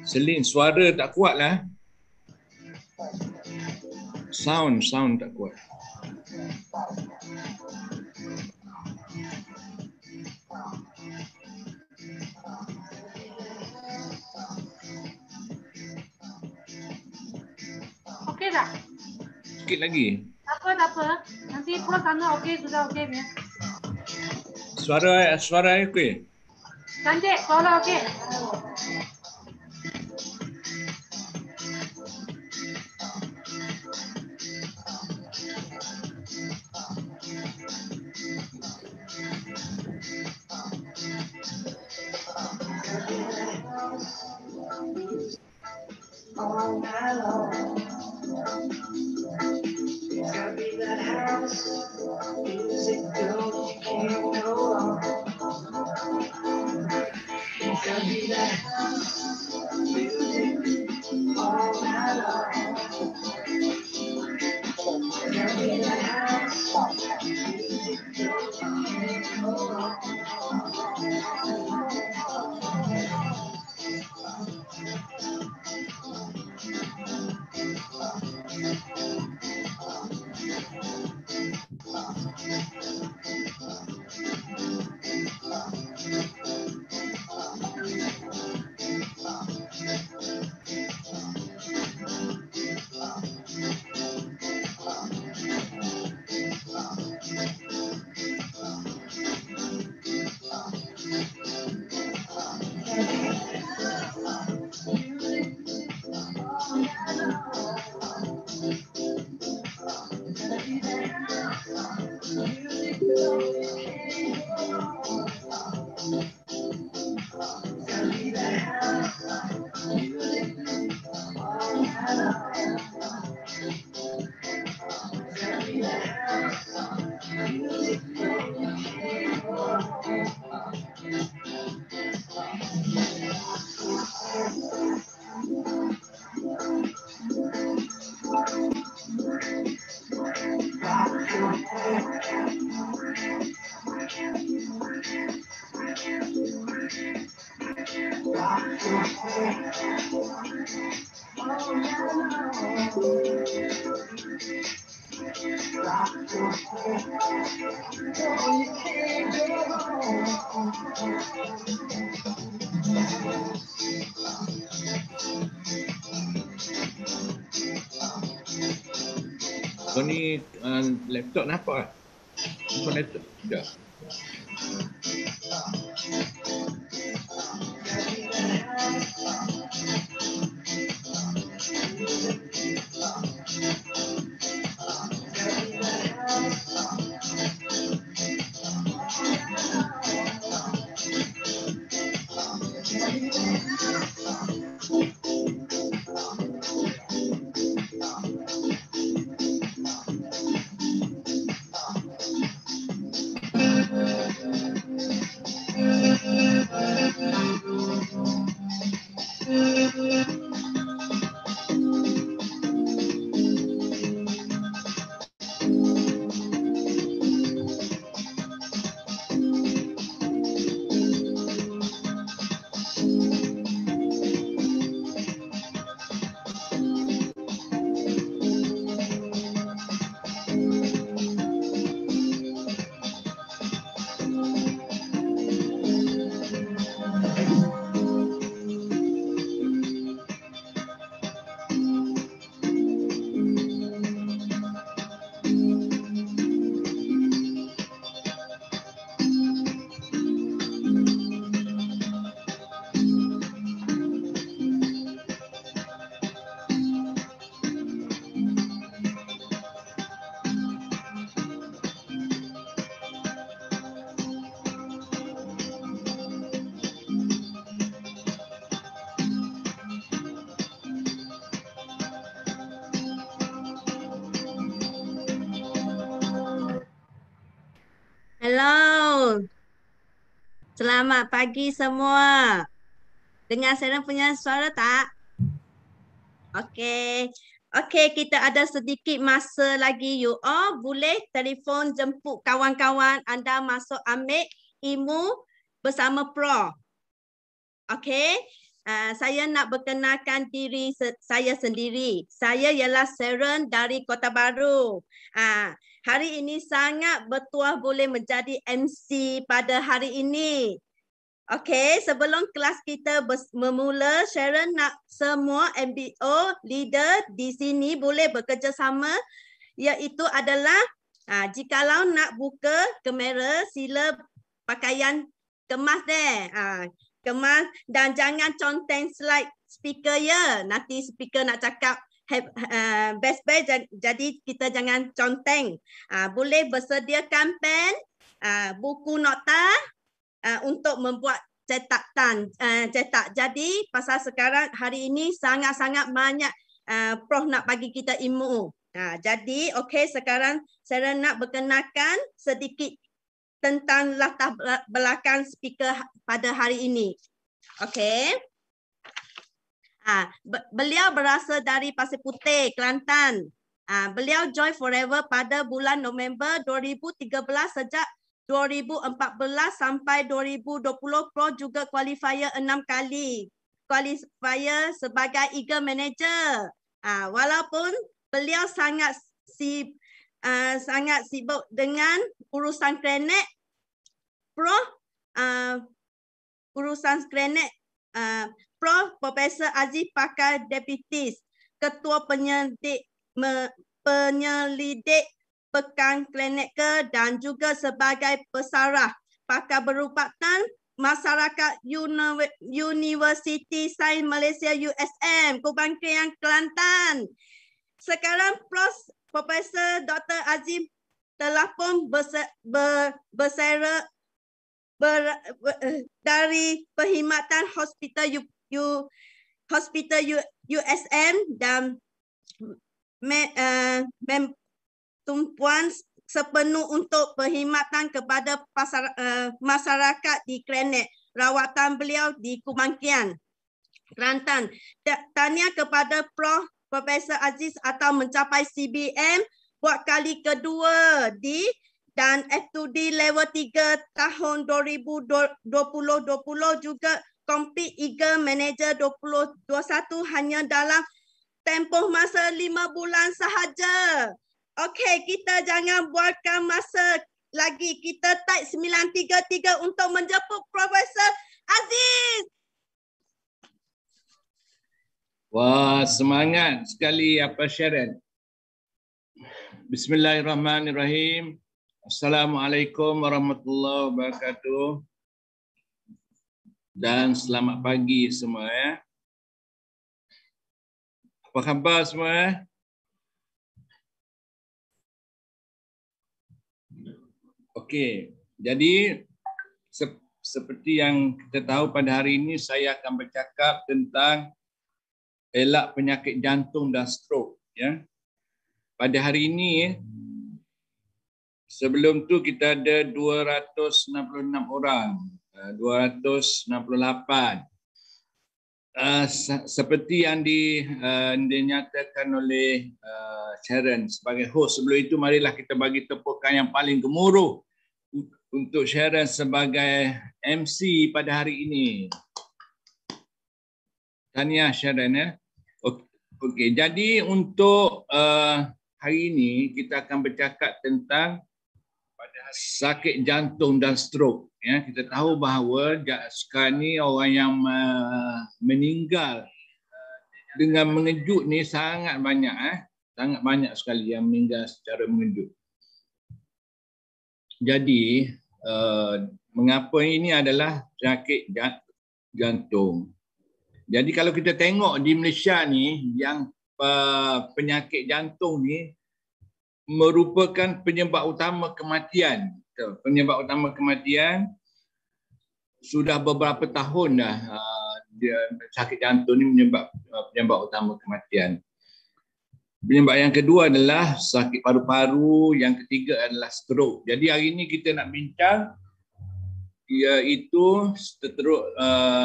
Selin, suara tak kuat lah. Sound tak kuat. Okey tak? Sikit lagi. Tak apa. Nanti pulang sana okey, sudah okey ya. suara okey. Cantik, suara okey. All night long. It's gotta be that house music, girl, you can't go wrong. It's gotta be that house music all night long. It's gotta be that house music, girl, you can't go wrong. Kau ni laptop nampak ah? Kau laptop. Ya. Hello. Selamat pagi semua. Dengar saya punya suara tak? Okey. Okey, kita ada sedikit masa lagi. You all boleh telefon jemput kawan-kawan anda masuk ambil ilmu bersama Pro. Okey. Saya nak berkenalkan diri saya sendiri. Saya ialah Sharon dari Kota Baru. Hari ini sangat bertuah boleh menjadi MC pada hari ini. Okey, sebelum kelas kita memula, Sharon nak semua MBO leader di sini boleh bekerjasama, iaitu adalah jikalau nak buka kamera, sila pakaian kemas deh. Kemas dan jangan conteng slide speaker ya. Nanti speaker nak cakap best jadi kita jangan conteng. Boleh bersediakan pen, buku nota untuk membuat cetak. Jadi pasal sekarang hari ini sangat-sangat banyak Prof nak bagi kita ilmu. Jadi okey, sekarang saya nak berkenalkan sedikit tentang latar belakang speaker pada hari ini. Okey. Beliau berasal dari Pasir Putih, Kelantan. Beliau join Forever pada bulan November 2013 sejak 2014 sampai 2020. Pro juga qualifier 6 kali. Qualifier sebagai Eagle Manager. Walaupun beliau sangat sibuk dengan urusan klinik, Pro urusan klinik, Prof. Profesor Aziz Pakar Deputis, Ketua Penyelidik Pekan Klinikal dan juga sebagai pesarah pakar berubatan masyarakat Universiti Sains Malaysia USM, Kubangkaian Kelantan. Sekarang Profesor Dr. Aziz telah pun berseret dari perkhidmatan Hospital USM dan tumpuan sepenuh untuk perkhidmatan kepada masyarakat di klinik rawatan beliau di Kubangkaian, Kelantan. Tahniah kepada Profesor Aziz atau mencapai CBM buat kali kedua dan F2D level 3 tahun 2020 juga complete Eagle Manager 2021 hanya dalam tempoh masa 5 bulan sahaja. Okey, kita jangan buatkan masa lagi. Kita type 933 untuk menjemput Profesor Aziz. Wah, semangat sekali Sharon. Bismillahirrahmanirrahim. Assalamualaikum warahmatullahi wabarakatuh. Dan selamat pagi semua ya. Apa khabar semua? Okey, jadi seperti yang kita tahu pada hari ini saya akan bercakap tentang elak penyakit jantung dan stroke ya. Pada hari ini sebelum tu kita ada 266 orang, 268. Seperti yang dinyatakan oleh Sharon sebagai host. Sebelum itu marilah kita bagi tepukan yang paling gemuruh untuk Sharon sebagai MC pada hari ini. Tahniah Sharon ya. Okey, jadi untuk hari ini kita akan bercakap tentang sakit jantung dan stroke. Ya, kita tahu bahawa sekarang ni orang yang meninggal dengan mengejut ni sangat banyak. Sangat banyak sekali yang meninggal secara mengejut. Jadi, mengapa ini adalah sakit jantung? Jadi kalau kita tengok di Malaysia ni, yang penyakit jantung ni merupakan penyebab utama kematian. Penyebab utama kematian sudah beberapa tahun dah. Sakit jantung ni penyebab utama kematian. Penyebab yang kedua adalah sakit paru-paru, yang ketiga adalah stroke. Jadi hari ini kita nak bincang iaitu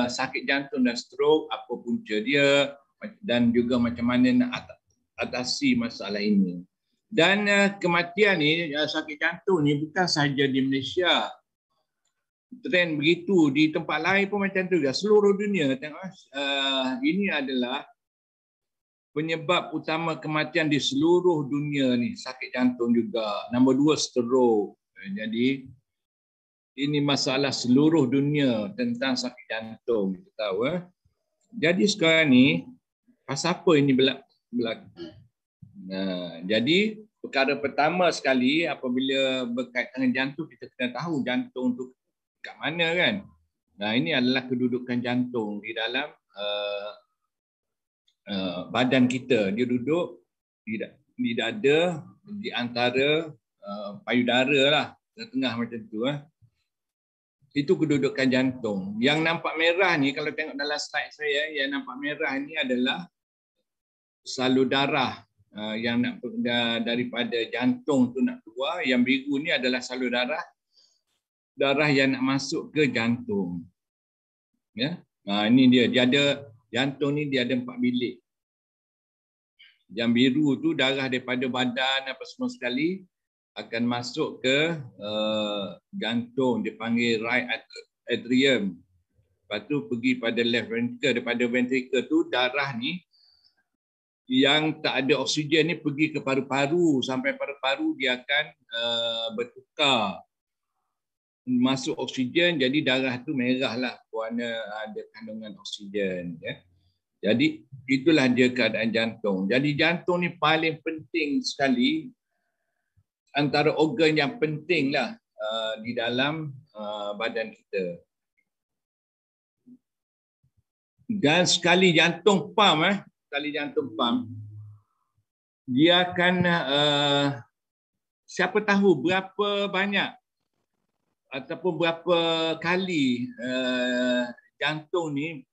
sakit jantung dan stroke, apa punca dia dan juga macam mana nak atasi masalah ini. Dan kematian ni, sakit jantung ni bukan sahaja di Malaysia. Trend begitu, di tempat lain pun macam tu juga. Seluruh dunia tengok, ini adalah penyebab utama kematian di seluruh dunia ni, sakit jantung juga. Nombor 2 stroke. Jadi ini masalah seluruh dunia tentang sakit jantung, kita tahu. Jadi sekarang ni pasal apa ini berlaku? Jadi perkara pertama sekali apabila berkaitan dengan jantung, kita kena tahu jantung tu kat mana kan. Nah, ini adalah kedudukan jantung di dalam badan kita. Dia duduk di dada, di antara payudara lah, tengah macam tu. Itu kedudukan jantung. Yang nampak merah ni, kalau tengok dalam slide saya, yang nampak merah ni adalah salur darah yang nak daripada jantung tu nak keluar. Yang biru ni adalah salur darah yang nak masuk ke jantung. Ya, ini dia ada jantung ni, dia ada 4 bilik. Yang biru tu darah daripada badan apa semua sekali akan masuk ke jantung, dia panggil right atrium. Lepas tu pergi pada left ventricle. Daripada ventricle tu darah ni yang tak ada oksigen ni pergi ke paru-paru. Sampai paru-paru dia akan bertukar masuk oksigen, jadi darah tu merah lah, warna ada kandungan oksigen. Ya. Jadi itulah dia keadaan jantung. Jadi jantung ni paling penting sekali, antara organ yang penting lah di dalam badan kita. Dan sekali jantung pump, dia akan siapa tahu berapa banyak ataupun berapa kali jantung ni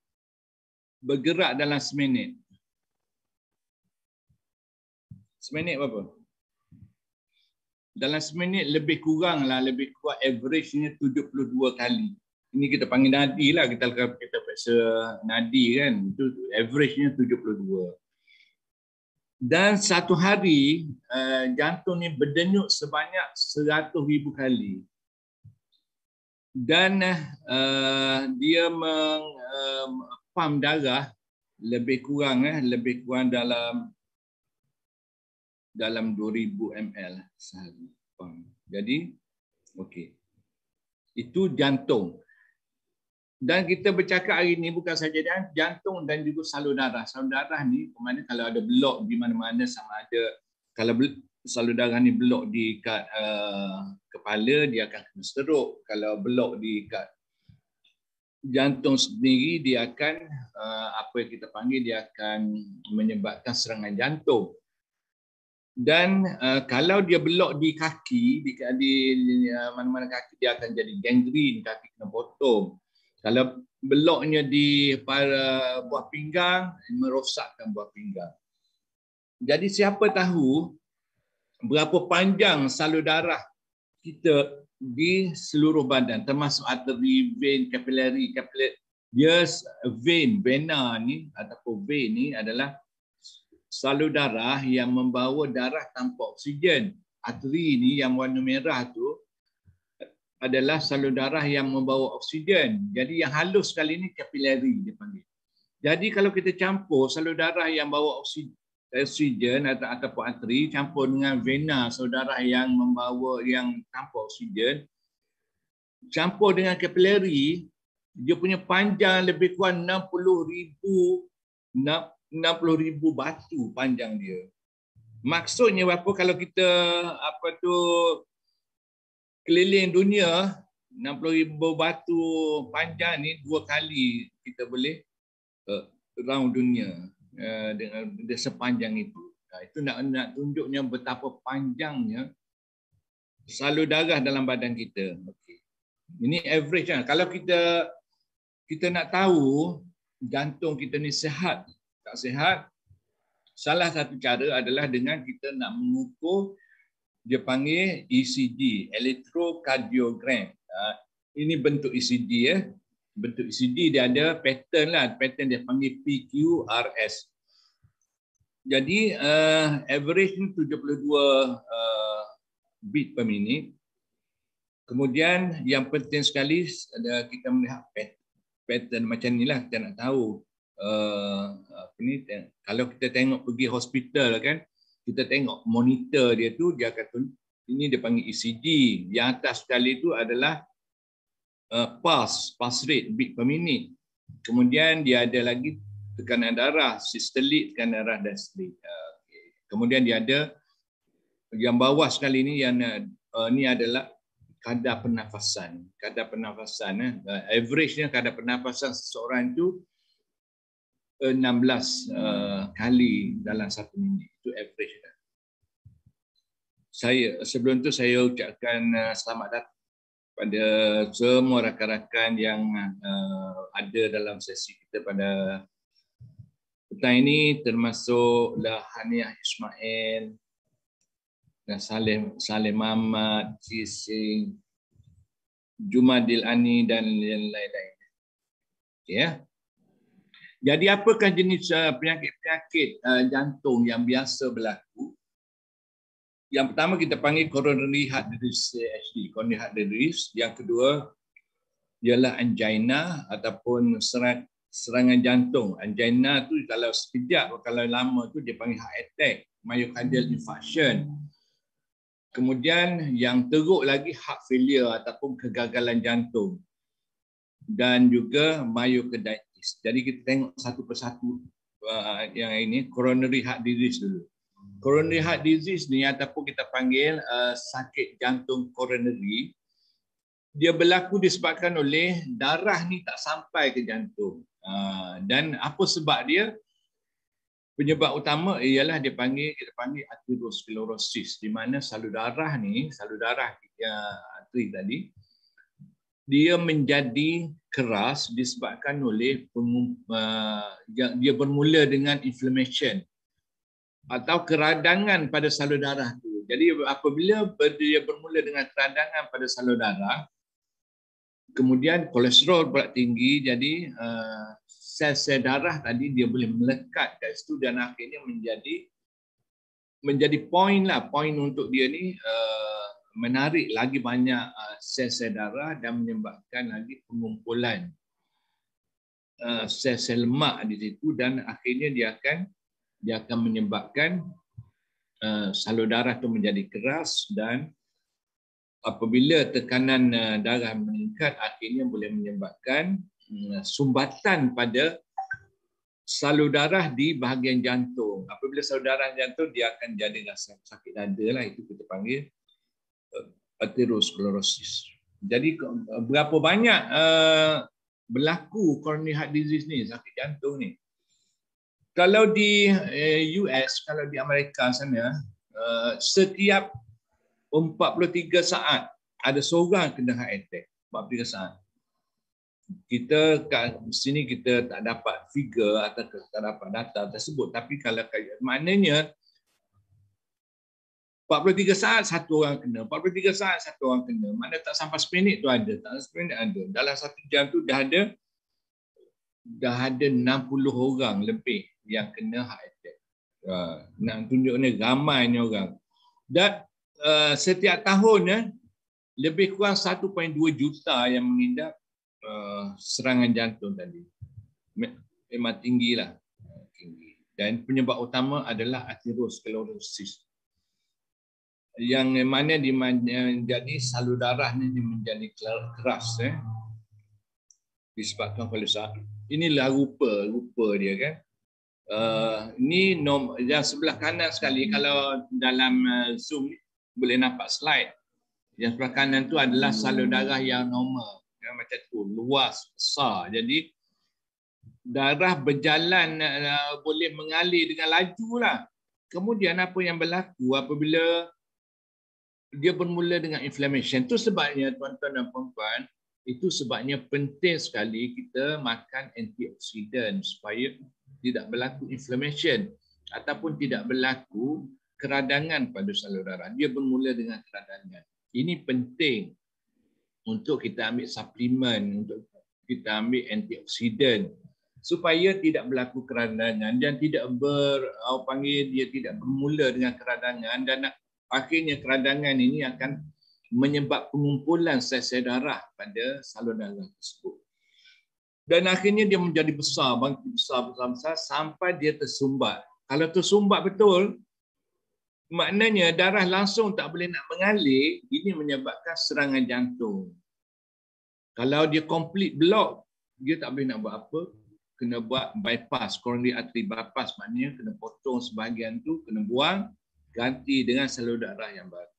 bergerak dalam seminit. Seminit berapa? Dalam seminit lebih kurang average-nya 72 kali. Ini kita panggil nadi lah, kita periksa nadi kan, itu average-nya 72. Dan satu hari jantung ni berdenyut sebanyak 100,000 kali. Dan dia pump darah lebih kurang dalam 2000 ml sehari. Jadi okey. Itu jantung. Dan kita bercakap hari ini bukan saja jantung dan juga salur darah. Salur darah ni kemana kalau ada blok di mana-mana, sama ada kalau salur darah ni blok di kat kepala, dia akan kena stroke. Kalau blok di kat jantung sendiri, dia akan apa yang kita panggil, dia akan menyebabkan serangan jantung. Dan kalau dia blok di kaki, di mana-mana kaki, dia akan jadi gangren, kaki kena potong. Kalau bloknya di buah pinggang, merosakkan buah pinggang. Jadi siapa tahu berapa panjang salur darah kita di seluruh badan, termasuk arteri, vein, kapilari. Dia vena ni ataupun vein ni adalah salur darah yang membawa darah tanpa oksigen. Arteri ni yang warna merah tu adalah salur darah yang membawa oksigen. Jadi yang halus sekali ni kapilari dia panggil. Jadi kalau kita campur salur darah yang bawa oksigen ataupun arteri campur dengan vena, salur darah yang membawa yang tanpa oksigen, campur dengan kapilari, dia punya panjang lebih kurang 60,000 batu panjang dia. Maksudnya apa, kalau kita keliling dunia, 60,000 batu panjang ni 2 kali kita boleh round dunia dengan sepanjang itu. Itu nak tunjuknya betapa panjangnya salur darah dalam badan kita. Okay. Ini average kan. Kalau kita nak tahu jantung kita ni sihat tak sihat, salah satu cara adalah dengan kita nak mengukur, dia panggil ECG, electrocardiogram. Ini bentuk ECG ya. Bentuk ECG dia ada pattern lah, pattern dia panggil PQRS. Jadi average ni 72 beat per minit. Kemudian yang penting sekali ada kita melihat pattern macam inilah, kita nak tahu kalau kita tengok pergi hospital kan, kita tengok monitor dia tu, dia akan ini dia panggil ECG. Yang atas sekali tu adalah pulse rate beat per minute. Kemudian dia ada lagi tekanan darah, systolic, tekanan darah diastolic. Kemudian dia ada yang bawah sekali ni, yang ni adalah kadar pernafasan. Average-nya kadar pernafasan seseorang itu 16 kali dalam 1 minit. Itu average. Sebelum tu saya ucapkan selamat datang pada semua rakan-rakan yang ada dalam sesi kita pada petang ini, termasuk Haniah Ismail, dan Saleh Muhammad, Cising, Jumadil Ani dan lain-lain. Ya. Jadi apakah jenis penyakit-penyakit jantung yang biasa berlaku? Yang pertama kita panggil coronary heart disease, CHD, coronary heart disease. Yang kedua ialah angina ataupun serangan jantung. Angina tu kalau sekejap, kalau lama tu dia panggil heart attack, myocardial infarction. Kemudian yang teruk lagi heart failure ataupun kegagalan jantung. Dan juga myocarditis. Jadi kita tengok satu persatu yang ini coronary heart disease dulu. Coronary heart disease ni ataupun kita panggil sakit jantung coronary, dia berlaku disebabkan oleh darah ni tak sampai ke jantung. Dan apa sebab dia? Penyebab utama ialah kita panggil atherosclerosis, di mana salur darah arteri tadi, dia menjadi keras disebabkan oleh dia bermula dengan inflammation atau keradangan pada salur darah tu. Jadi apabila dia bermula dengan keradangan pada salur darah, kemudian kolesterol pula tinggi, jadi sel-sel darah tadi dia boleh melekat kat situ dan akhirnya menjadi poin untuk dia ni menarik lagi banyak sel-sel darah dan menyebabkan lagi pengumpulan sel-sel lemak di situ, dan akhirnya dia akan menyebabkan salur darah itu menjadi keras, dan apabila tekanan darah meningkat akhirnya boleh menyebabkan sumbatan pada salur darah di bahagian jantung. Apabila salur darah jantung dia akan jadi rasa sakit dada lah, itu kita panggil atherosclerosis. Jadi berapa banyak berlaku coronary heart disease ni, sakit jantung ni? Kalau di US, kalau di Amerika sana, setiap 43 saat ada seorang kena heart attack. 43 saat. Kita kat sini kita tak dapat figure atau tak dapat data tersebut, tapi kalau maknanya 43 saat satu orang kena, 43 saat satu orang kena. Mana tak sampai seminit tu ada, tak sampai seminit ada. Dalam 1 jam tu dah ada 60 orang lebih yang kena heart attack. Nak tunjuk ni ramainya orang. Dan setiap tahun lebih kurang 1.2 juta yang mengidap serangan jantung tadi. Memang tinggilah. Tinggi. Dan penyebab utama adalah atherosclerosis. Yang mana jadi salur darah ni menjadi keras disebabkan kolesterol. Inilah rupa dia kan. Ini yang sebelah kanan sekali, kalau dalam Zoom ni boleh nampak slide. Yang sebelah kanan tu adalah salur darah yang normal, macam tu, luas, besar. Jadi darah berjalan boleh mengalir dengan laju lah. Kemudian apa yang berlaku apabila dia bermula dengan inflammation? Itu sebabnya tuan-tuan dan puan-puan, itu sebabnya penting sekali kita makan antioksidan supaya tidak berlaku inflammation ataupun tidak berlaku keradangan pada salur darah. Dia bermula dengan keradangan. Ini penting untuk kita ambil suplemen, untuk kita ambil antioksidan supaya tidak berlaku keradangan dan tidak dia tidak bermula dengan keradangan, dan akhirnya keradangan ini akan menyebab pengumpulan sel-sel darah pada salur darah tersebut. Dan akhirnya dia menjadi besar sampai dia tersumbat. Kalau tersumbat betul, maknanya darah langsung tak boleh nak mengalir, ini menyebabkan serangan jantung. Kalau dia complete block, dia tak boleh nak buat apa, kena buat bypass, coronary artery bypass, maknanya kena potong sebahagian tu, kena buang, ganti dengan salur darah yang baru.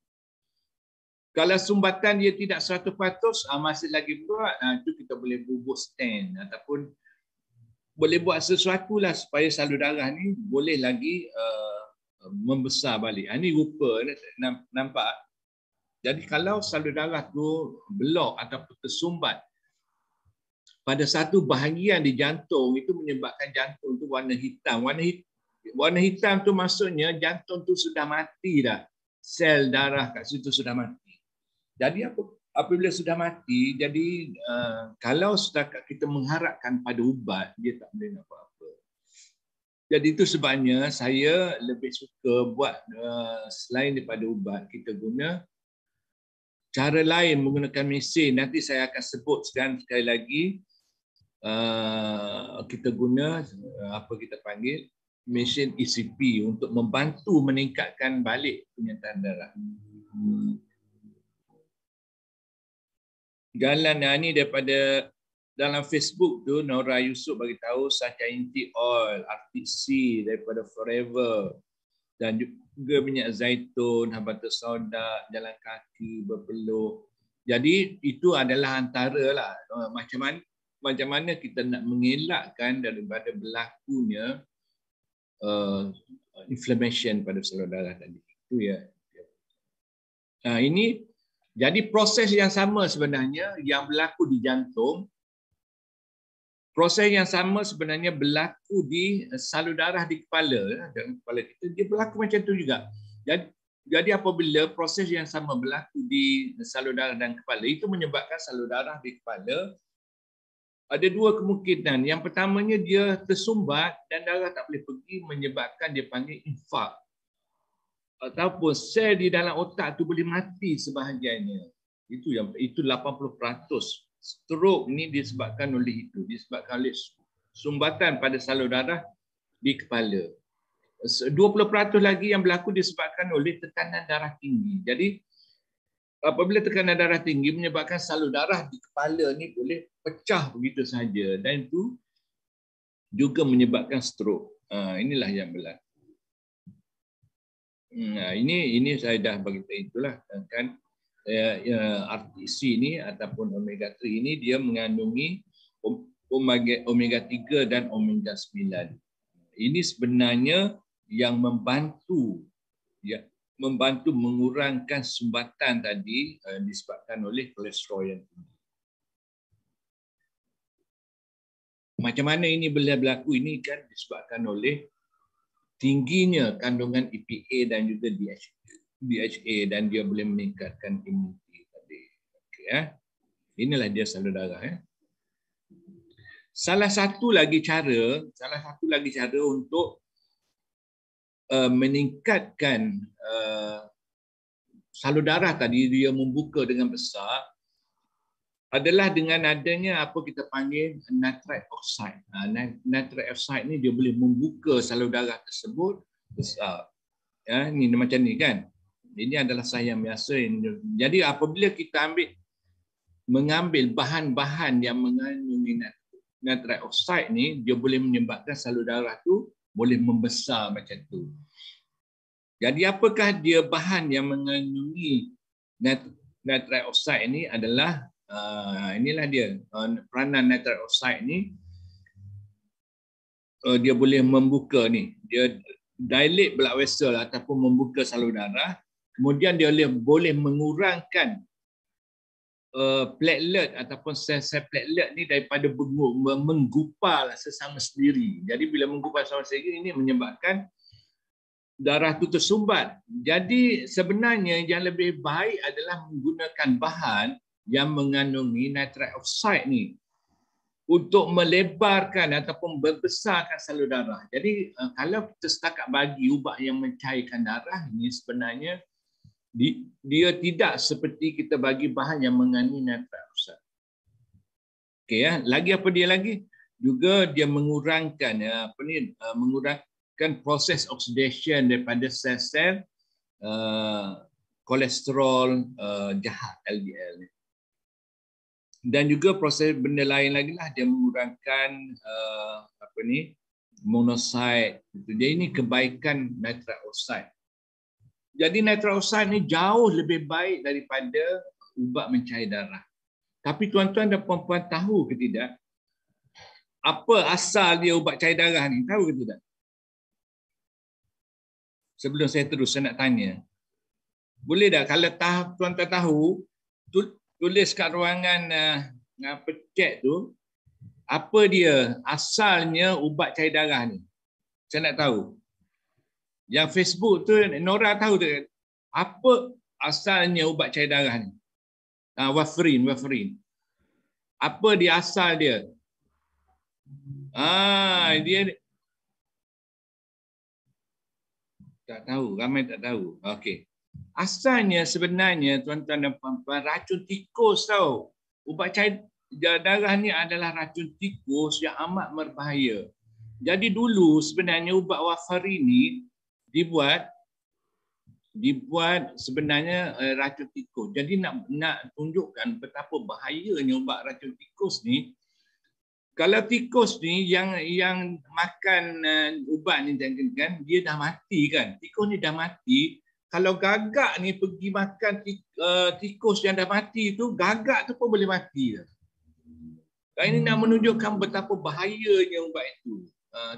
Kalau sumbatan dia tidak 100%, masih lagi berat, itu kita boleh bubuh stent ataupun boleh buat sesuatu lah supaya salur darah ni boleh lagi membesar balik. Ini rupa nampak. Jadi kalau salur darah tu blok ataupun tersumbat pada satu bahagian di jantung, itu menyebabkan jantung tu warna hitam. Warna hitam tu maksudnya jantung tu sudah mati dah. Sel darah kat situ sudah mati. Jadi apabila sudah mati, jadi kalau setakat kita mengharapkan pada ubat, dia tak boleh apa-apa. Jadi itu sebabnya saya lebih suka buat selain daripada ubat, kita guna cara lain menggunakan mesin. Nanti saya akan sebut sekali lagi. Kita guna apa kita panggil mesin ECP untuk membantu meningkatkan balik penyertaan darah. Jalan ni daripada dalam Facebook tu, Nora Yusuf bagi tahu Sacha Inti Oil, RTC daripada Forever, dan juga minyak zaitun, habatus sauda, jalan kaki, berpeluh. Jadi itu adalah antara lah macam mana kita nak mengelakkan daripada berlakunya inflammation pada salur darah tadi. Itu ya. Ini jadi proses yang sama sebenarnya yang berlaku di jantung. Proses yang sama sebenarnya berlaku di salur darah di kepala. Dan kepala kita dia berlaku macam tu juga. Jadi apabila proses yang sama berlaku di salur darah dan kepala, itu menyebabkan salur darah di kepala ada dua kemungkinan. Yang pertamanya dia tersumbat dan darah tak boleh pergi, menyebabkan dia panggil infark. Ataupun sel di dalam otak tu boleh mati sebahagiannya. Itu 80%. Stroke ni disebabkan oleh itu, disebabkan oleh sumbatan pada salur darah di kepala. 20% lagi yang berlaku disebabkan oleh tekanan darah tinggi. Jadi apabila tekanan darah tinggi menyebabkan salur darah di kepala ni boleh pecah begitu saja, dan itu juga menyebabkan stroke. Inilah yang berlaku. Ini saya dah bagi tahu itulah kan, RTC ni ataupun omega 3 ini dia mengandungi omega 3 dan omega 9. Ini sebenarnya yang membantu mengurangkan sumbatan tadi disebabkan oleh kolesterol yang tinggi. Macam mana ini boleh berlaku? Ini kan disebabkan oleh tingginya kandungan EPA dan juga DHA, dan dia boleh meningkatkan imuniti tadi. Okay, inilah dia salur darah. Salah satu lagi cara untuk meningkatkan salur darah tadi dia membuka dengan besar adalah dengan adanya apa kita panggil nitrite oxide. Nitrite oxide ni dia boleh membuka salur darah tersebut besar. Ni macam ni kan. Ini adalah sayang biasa. Jadi apabila kita mengambil bahan-bahan yang mengandungi nitrite oxide ni, dia boleh menyebabkan salur darah tu boleh membesar macam tu. Jadi apakah dia bahan yang mengandungi nitrite oxide ni adalah inilah dia. Peranan nitrite oxide ni dia boleh membuka ni. Dia dilate blood vessel ataupun membuka salur darah. Kemudian dia boleh mengurangkan platelet ataupun sel-sel platelet ni daripada menggupal sesama sendiri. Jadi bila menggupal sesama sendiri ini menyebabkan darah tu tersumbat. Jadi sebenarnya yang lebih baik adalah menggunakan bahan yang mengandungi nitrite oxide ni untuk melebarkan ataupun membesarkan salur darah. Jadi kalau kita setakat bagi ubat yang mencairkan darah ini, sebenarnya dia tidak seperti kita bagi bahan yang mengandungi nitrite oxide. Okey ya, lagi apa dia lagi? Juga dia mengurangkan mengurangkan proses oxidation daripada sel-sel kolesterol jahat LDL ni. Dan juga proses benda lain lagi lah, dia mengurangkan monocyte. Jadi ini kebaikan nitrite oxide. Jadi nitroxide ni jauh lebih baik daripada ubat mencair darah. Tapi tuan-tuan dan puan-puan tahu ke tidak? Apa asal dia ubat cair darah ni? Tahu ke tidak? Sebelum saya terus, saya nak tanya. Boleh tak kalau tuan-tuan tahu, tulis kat ruangan chat tu, apa dia asalnya ubat cair darah ni? Saya nak tahu. Yang Facebook tu, Nora tahu tak? Apa asalnya ubat cair darah ni? Warfarin. Apa dia asal dia? Dia tak tahu, ramai tak tahu. Okey. Asalnya sebenarnya tuan-tuan dan puan-puan racun tikus tau. Ubat cair darah ni adalah racun tikus yang amat berbahaya. Jadi dulu sebenarnya ubat warfarin ni dibuat sebenarnya racun tikus. Jadi nak tunjukkan betapa bahayanya ubat racun tikus ni. Kalau tikus ni yang makan ubat ni kan, dia dah mati kan. Tikus ni dah mati. Kalau gagak ni pergi makan tikus yang dah mati tu, gagak tu pun boleh mati. Ini nak menunjukkan betapa bahayanya ubat itu.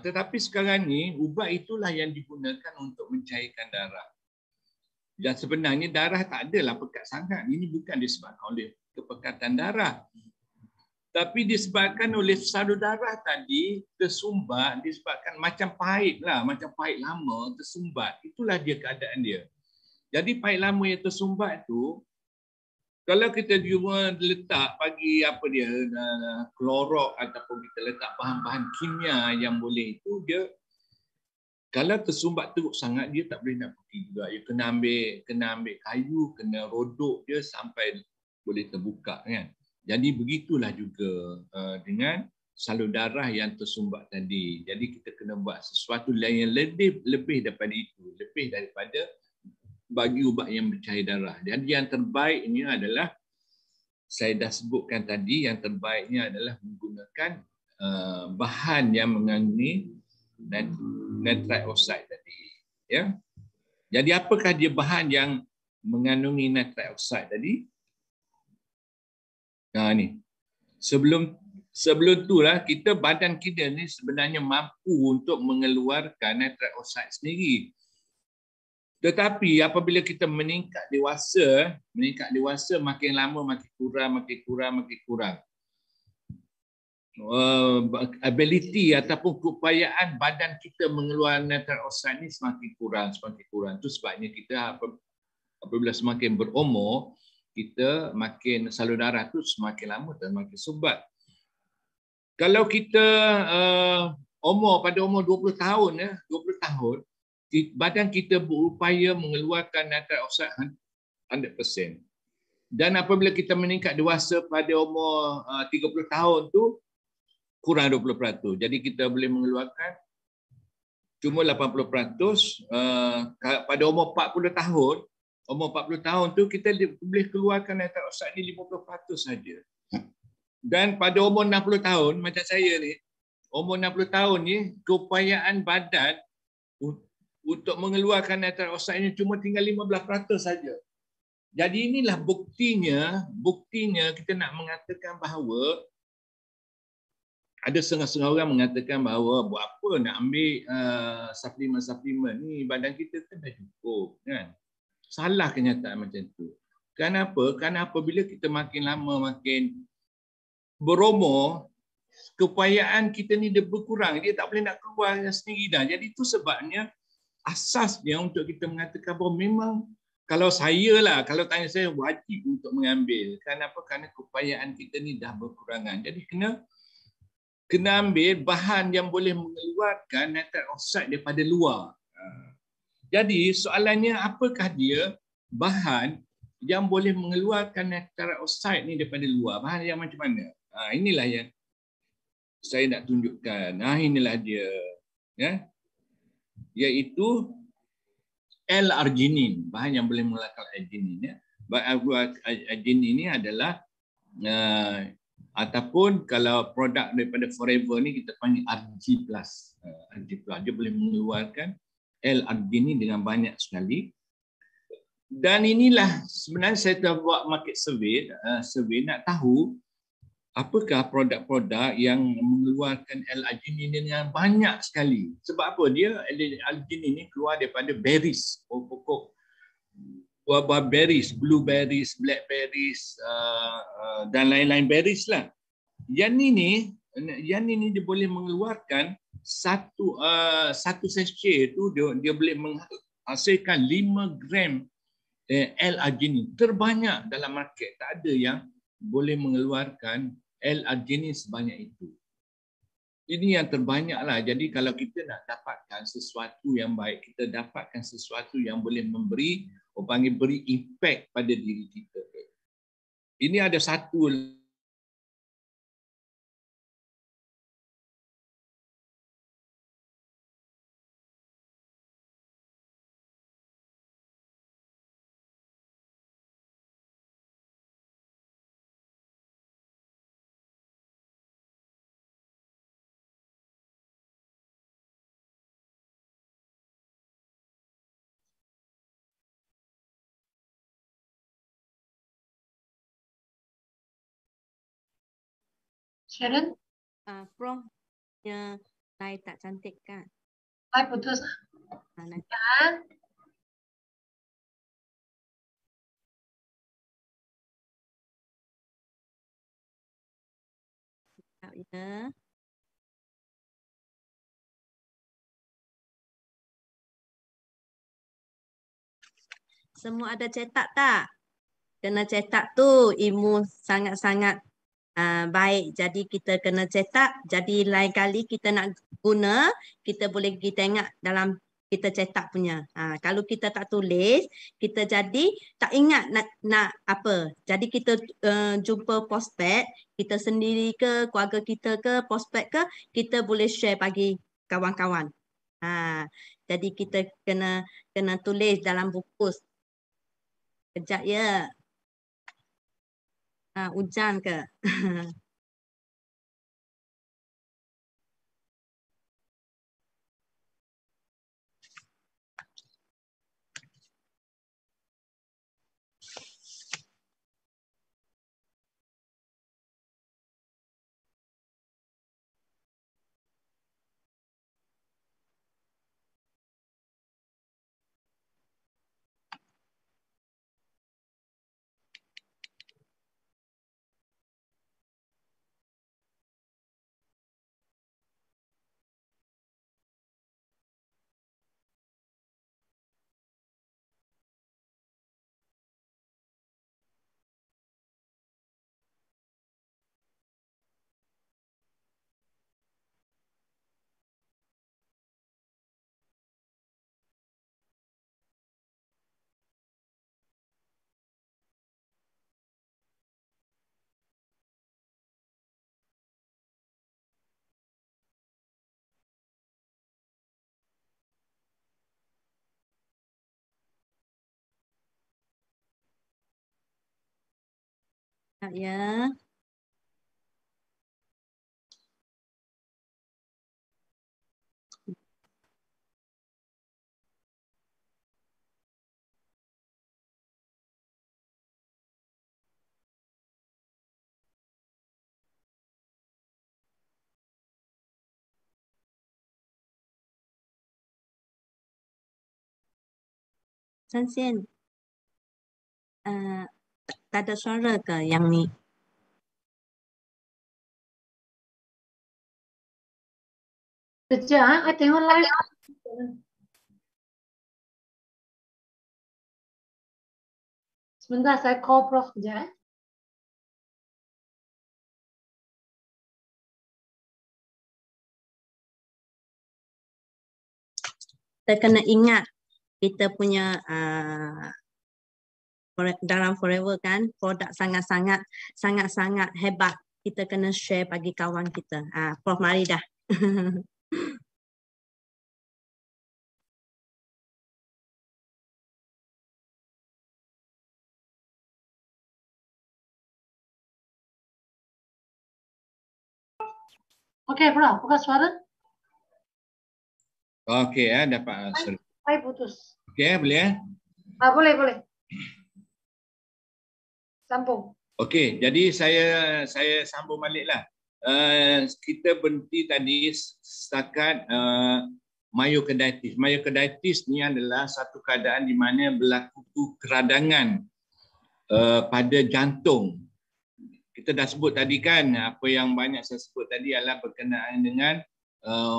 Tetapi sekarang ni ubat itulah yang digunakan untuk mencairkan darah. Dan sebenarnya darah tak adalah pekat sangat. Ini bukan disebabkan oleh kepekatan darah. Tapi disebabkan oleh salur darah tadi tersumbat, disebabkan macam paip lama tersumbat. Itulah dia keadaan dia. Jadi paip lama yang tersumbat tu, kalau kita cuma letak bagi klorok ataupun kita letak bahan-bahan kimia yang boleh itu, dia kalau tersumbat teruk sangat dia tak boleh nak pergi juga. Dia kena ambil kayu, kena rodok dia sampai boleh terbuka kan. Jadi begitulah juga dengan salur darah yang tersumbat tadi. Jadi kita kena buat sesuatu yang lebih daripada itu, lebih daripada bagi ubat yang bercair darah. Jadi yang terbaik ini adalah, saya dah sebutkan tadi, yang terbaiknya adalah menggunakan bahan yang mengandungi nitrite oxide tadi. Ya. Jadi apakah dia bahan yang mengandungi nitrite oxide tadi? Ni. Sebelum tu lah, badan kita ni sebenarnya mampu untuk mengeluarkan nitrite oxide sendiri. Tetapi apabila kita meningkat dewasa makin lama makin kurang. Ability ataupun keupayaan badan kita mengeluarkan nitrite oxide ni semakin kurang. Itu sebabnya kita apabila semakin berumur, kita makin salur darah tu semakin lama dan makin sumbat. Kalau kita pada umur 20 tahun, badan kita berupaya mengeluarkan nitrite oxide 100%. Dan apabila kita meningkat dewasa pada umur 30 tahun tu, kurang 20%. Jadi kita boleh mengeluarkan cuma 80%. Pada umur 40 tahun tu kita boleh keluarkan nitrite oxide ni 50% saja. Dan pada umur 60 tahun macam saya ni, umur 60 tahun ni keupayaan badan untuk mengeluarkan nitrite oxide ini cuma tinggal 15% saja. Jadi inilah buktinya kita nak mengatakan bahawa ada setengah-setengah orang mengatakan bahawa buat apa nak ambil suplemen ni, badan kita kan dah cukup kan. Salah kenyataan macam tu. Kenapa? Kerana apabila kita makin lama makin berumur, keupayaan kita ni dia berkurang, dia tak boleh nak keluar sendiri dah. Jadi itu sebabnya asasnya untuk kita mengatakan bahawa memang kalau tanya saya wajib untuk mengambil. Kenapa? Kerana keupayaan kita ni dah berkurangan. Jadi kena ambil bahan yang boleh mengeluarkan nitrite oxide daripada luar. Jadi soalannya, apakah dia bahan yang boleh mengeluarkan nitrite oxide ni daripada luar? Bahan yang macam mana? Inilah yang saya nak tunjukkan. Inilah dia. Ya. Iaitu L-arginin, bahan yang boleh mengeluarkan arginin. Ya. Arginin ini adalah ataupun kalau produk daripada Forever ni kita panggil RG+. RG+. Dia boleh mengeluarkan L-arginin dengan banyak sekali. Dan inilah sebenarnya saya telah buat market survey, survey nak tahu apakah produk-produk yang mengeluarkan L-arginine yang banyak sekali. Sebab apa? Dia L-arginine ini keluar daripada berries, pokok buah-buah berries, blueberries, blackberries dan lain-lain berries lah. Yang ini dia boleh mengeluarkan satu sachet itu dia boleh menghasilkan 5 gram L-arginine. Terbanyak dalam market, tak ada yang boleh mengeluarkan L-arginine sebanyak itu. Ini yang terbanyaklah. Jadi kalau kita nak dapatkan sesuatu yang baik, kita dapatkan sesuatu yang boleh memberi, beri impak pada diri kita. Ini ada satu Sharon, Prof-nya slide tak cantik kan? saya putus. Nanti. Ya. Ya. Semua ada cetak tak? Kena cetak tu ilmu sangat-sangat baik. Jadi kita kena cetak. Jadi lain kali kita nak guna, kita boleh pergi tengok dalam kita cetak punya. Kalau kita tak tulis, kita jadi tak ingat nak apa. Jadi kita jumpa prospek, kita sendiri ke, keluarga kita ke, prospek ke, kita boleh share bagi kawan-kawan. Jadi kita kena tulis dalam buku. Kejap ya. Hujan ke? Ya. Sansian, tak ada suara ke yang ni? Kejap, saya tengok live. Sebentar, saya call Prof kejap. Kita kena ingat kita punya dalam Forever kan, produk sangat-sangat hebat. Kita kena share bagi kawan kita. Prof mari dah. Okey, Prof, buka suara. okey dapat. Saya putus. Okey boleh Boleh. Sambung. Okey, jadi saya sambung baliklah. Kita berhenti tadi setakat myocarditis. Myocarditis ni adalah satu keadaan di mana berlaku keradangan pada jantung. Kita dah sebut tadi kan, apa yang banyak saya sebut tadi adalah berkenaan dengan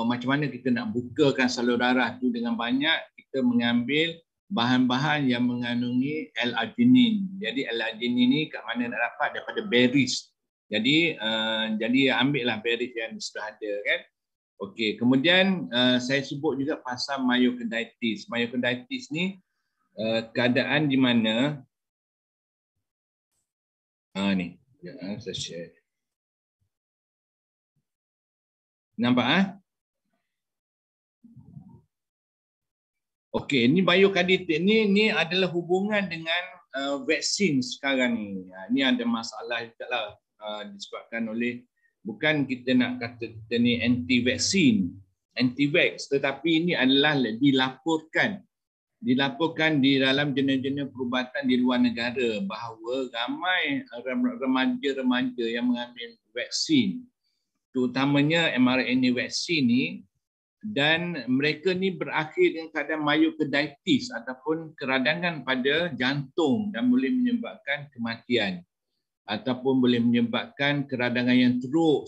macam mana kita nak bukakan salur darah tu dengan banyak kita mengambil bahan-bahan yang mengandungi L-arginin. Jadi L-arginin ni kat mana nak dapat? Daripada berries. Jadi ambillah berries yang sudah ada kan. Okey, kemudian saya sebut juga pasal myocarditis. Myocarditis ni keadaan di mana ni. Ya, saya share. Nampak Okey, ni myocarditis ni adalah hubungan dengan vaksin sekarang ni. Ni ada masalah jugaklah disebabkan oleh bukan kita nak kata kita ni anti vaksin, anti vax, tetapi ini adalah dilaporkan di dalam jurnal-jurnal perubatan di luar negara bahawa ramai remaja-remaja yang mengambil vaksin, terutamanya mRNA vaksin ni, dan mereka ni berakhir dengan keadaan myocarditis ataupun keradangan pada jantung dan boleh menyebabkan kematian ataupun boleh menyebabkan keradangan yang teruk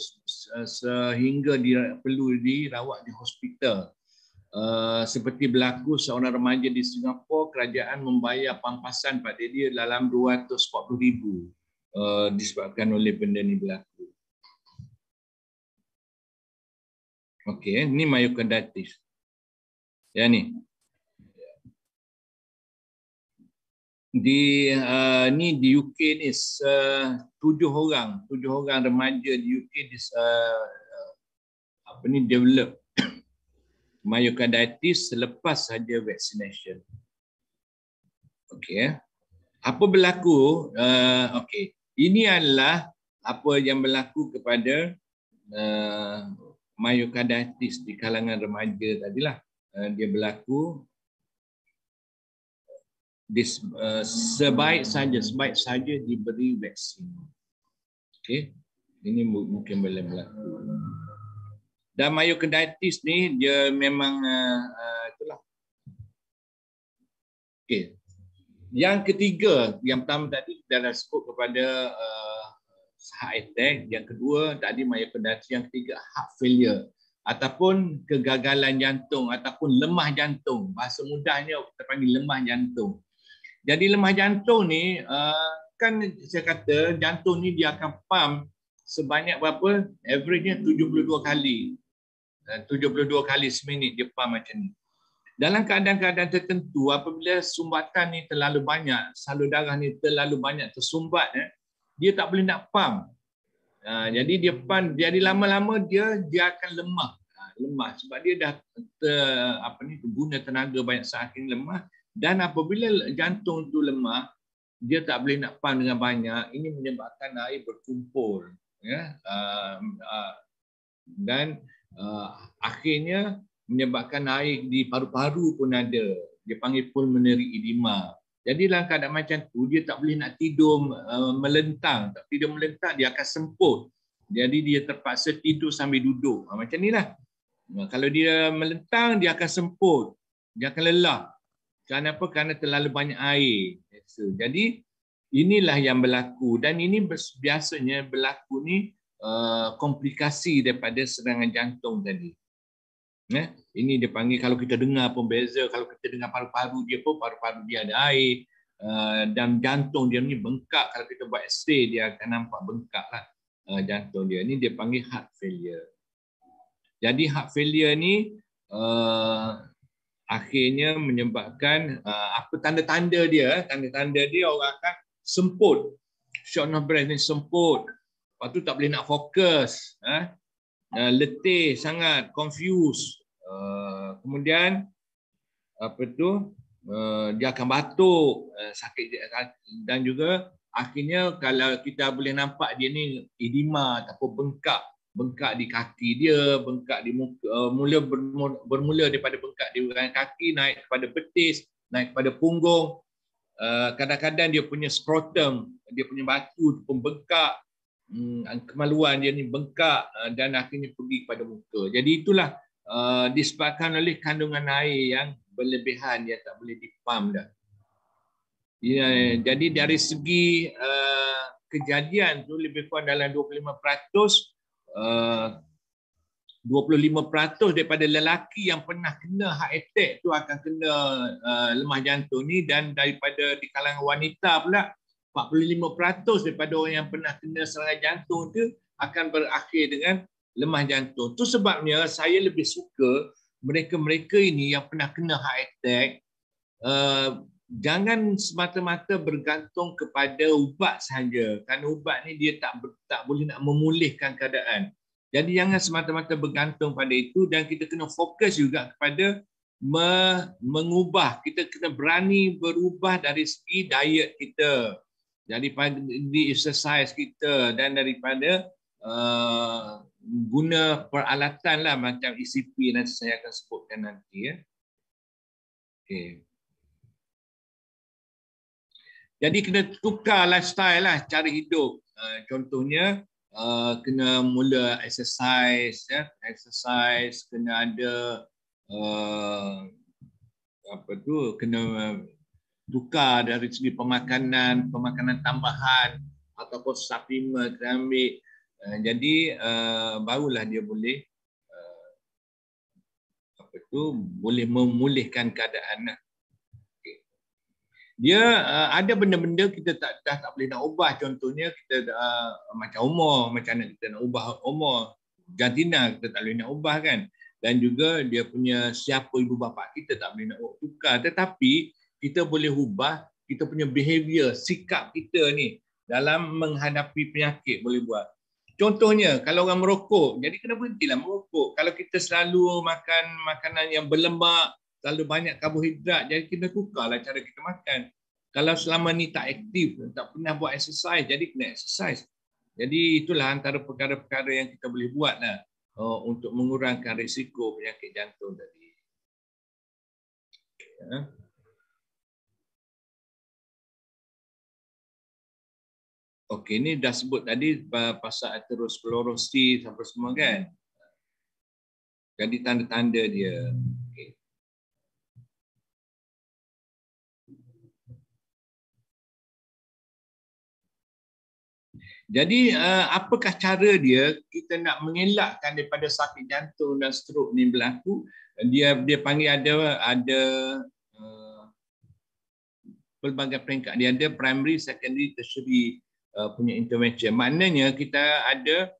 sehingga dia perlu dirawat di hospital. Seperti berlaku seorang remaja di Singapura, kerajaan membayar pampasan pada dia dalam 240,000 disebabkan oleh benda ni berlaku. Okey, ni myocarditis. Ya ni. Di UK ni 7 orang remaja di UK develop myocarditis selepas saja vaccination. Okey. Apa berlaku? Okey. Ini adalah apa yang berlaku kepada myocarditis di kalangan remaja tadilah. Dia berlaku sebaik saja diberi vaksin. Okey. Ini mungkin boleh berlaku. Dan myocarditis ni dia memang itulah. Okey. Yang ketiga, yang pertama tadi kita dah sebut kepada heart attack, yang kedua tadi myocarditis, yang ketiga heart failure ataupun kegagalan jantung ataupun lemah jantung. Bahasa mudahnya kita panggil lemah jantung. Jadi lemah jantung ni kan saya kata jantung ni dia akan pump sebanyak berapa? Average-nya 72 kali. 72 kali seminit dia pump macam ni. Dalam keadaan-keadaan tertentu apabila sumbatan ni terlalu banyak, salur darah ni terlalu banyak tersumbat, dia tak boleh nak pump. Jadi dia pump, jadi lama-lama dia akan lemah. Lemah sebab dia dah guna tenaga banyak saking lemah, dan apabila jantung tu lemah, dia tak boleh nak pump dengan banyak, ini menyebabkan air berkumpul, ya. Dan akhirnya menyebabkan air di paru-paru pun ada. Dia panggil pulmonary edema. Jadi dalam keadaan macam tu dia tak boleh nak tidur melentang. Tak tidur melentang dia akan semput. Jadi dia terpaksa tidur sambil duduk. Macam inilah. Kalau dia melentang dia akan semput. Dia akan lelah. Kenapa? Kerana terlalu banyak air. Jadi inilah yang berlaku, dan ini biasanya berlaku ni komplikasi daripada serangan jantung tadi. Ini dia panggil, kalau kita dengar pun beza. Kalau kita dengar paru-paru dia pun, paru-paru dia ada air, dan jantung dia ni bengkak. Kalau kita buat X-ray dia akan nampak bengkak lah jantung dia. Ini dia panggil heart failure. Jadi heart failure ni akhirnya menyebabkan apa tanda-tanda dia? Tanda-tanda dia orang akan semput, shortness of breath ni semput. Lepas tu tak boleh nak fokus, letih sangat, confused. Kemudian dia akan batuk, sakit, dan juga akhirnya kalau kita boleh nampak dia ni edema ataupun bengkak di kaki dia, bengkak di muka, bermula daripada bengkak di kaki, naik kepada betis, naik kepada punggung. kadang-kadang dia punya skrotum, dia punya batu pun bengkak, kemaluan dia ni bengkak dan akhirnya pergi kepada muka. Jadi itulah disebabkan oleh kandungan air yang berlebihan, dia tak boleh dipam dah. Ya, jadi dari segi kejadian tu lebih kurang dalam 25%, 25% daripada lelaki yang pernah kena heart attack tu akan kena lemah jantung ni, dan daripada di kalangan wanita pula 45% daripada orang yang pernah kena serangan jantung tu akan berakhir dengan lemah jantung. Tu sebabnya saya lebih suka mereka-mereka ini yang pernah kena heart attack jangan semata-mata bergantung kepada ubat sahaja, kerana ubat ni dia tak boleh nak memulihkan keadaan. Jadi jangan semata-mata bergantung pada itu, dan kita kena fokus juga kepada mengubah. Kita kena berani berubah dari segi diet kita, daripada di exercise kita, dan daripada guna peralatan lah macam ECP nanti saya akan sebutkan nanti ya. Okay. Jadi kena tukar lifestyle lah, cara hidup. Contohnya kena mula exercise ya, exercise, kena ada kena tukar dari segi pemakanan tambahan ataupun suplemen kena ambil. Jadi barulah dia boleh boleh memulihkan keadaan. Dia ada benda-benda kita dah tak boleh nak ubah. Contohnya kita macam umur, macam anak kita nak ubah umur, jantina kita tak boleh nak ubah kan. Dan juga dia punya siapa ibu bapa kita tak boleh nak tukar. Tetapi kita boleh ubah kita punya behavior, sikap kita ni dalam menghadapi penyakit boleh buat. Contohnya kalau orang merokok, jadi kena berhentilah merokok. Kalau kita selalu makan makanan yang berlemak, terlalu banyak karbohidrat, jadi kena tukarlah cara kita makan. Kalau selama ni tak aktif, tak pernah buat exercise, jadi kena exercise. Jadi itulah antara perkara-perkara yang kita boleh buat lah untuk mengurangkan risiko penyakit jantung tadi. Ya. Okey, ni dah sebut tadi pasal aterosklerosis apa semua kan. Jadi tanda-tanda dia. Okay. Jadi apakah cara dia kita nak mengelakkan daripada sakit jantung dan strok ni berlaku? Dia panggil ada pelbagai peringkat. Dia ada primary, secondary, tertiary punya intervention. Maknanya kita ada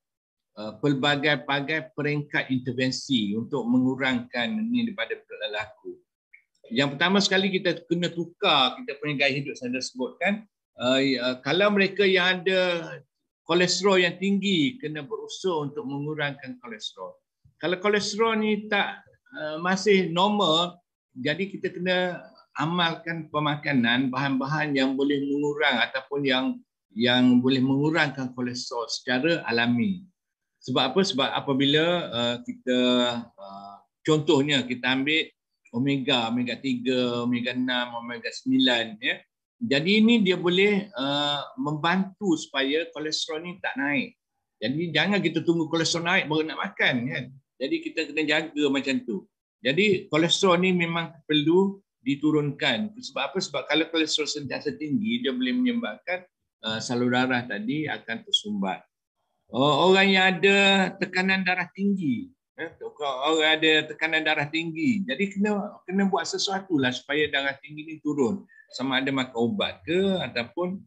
pelbagai-bagai peringkat intervensi untuk mengurangkan ni daripada berlaku. Yang pertama sekali kita kena tukar kita punya gaya hidup, saya dah sebutkan. Kalau mereka yang ada kolesterol yang tinggi, kena berusaha untuk mengurangkan kolesterol. Kalau kolesterol ni tak masih normal, jadi kita kena amalkan pemakanan bahan-bahan yang boleh mengurang ataupun yang boleh mengurangkan kolesterol secara alami. Sebab apa? Sebab apabila kita contohnya kita ambil omega 3, omega 6, omega 9 ya. Jadi ini dia boleh membantu supaya kolesterol ni tak naik. Jadi jangan kita tunggu kolesterol naik baru nak makan kan. Jadi kita kena jaga macam tu. Jadi kolesterol ni memang perlu diturunkan. Sebab apa? Sebab kalau kolesterol sentiasa tinggi, dia boleh menyebabkan salur darah tadi akan tersumbat. Orang yang ada tekanan darah tinggi, orang ada tekanan darah tinggi, jadi kena buat sesuatu lah supaya darah tinggi ni turun. Sama ada makan ubat ke ataupun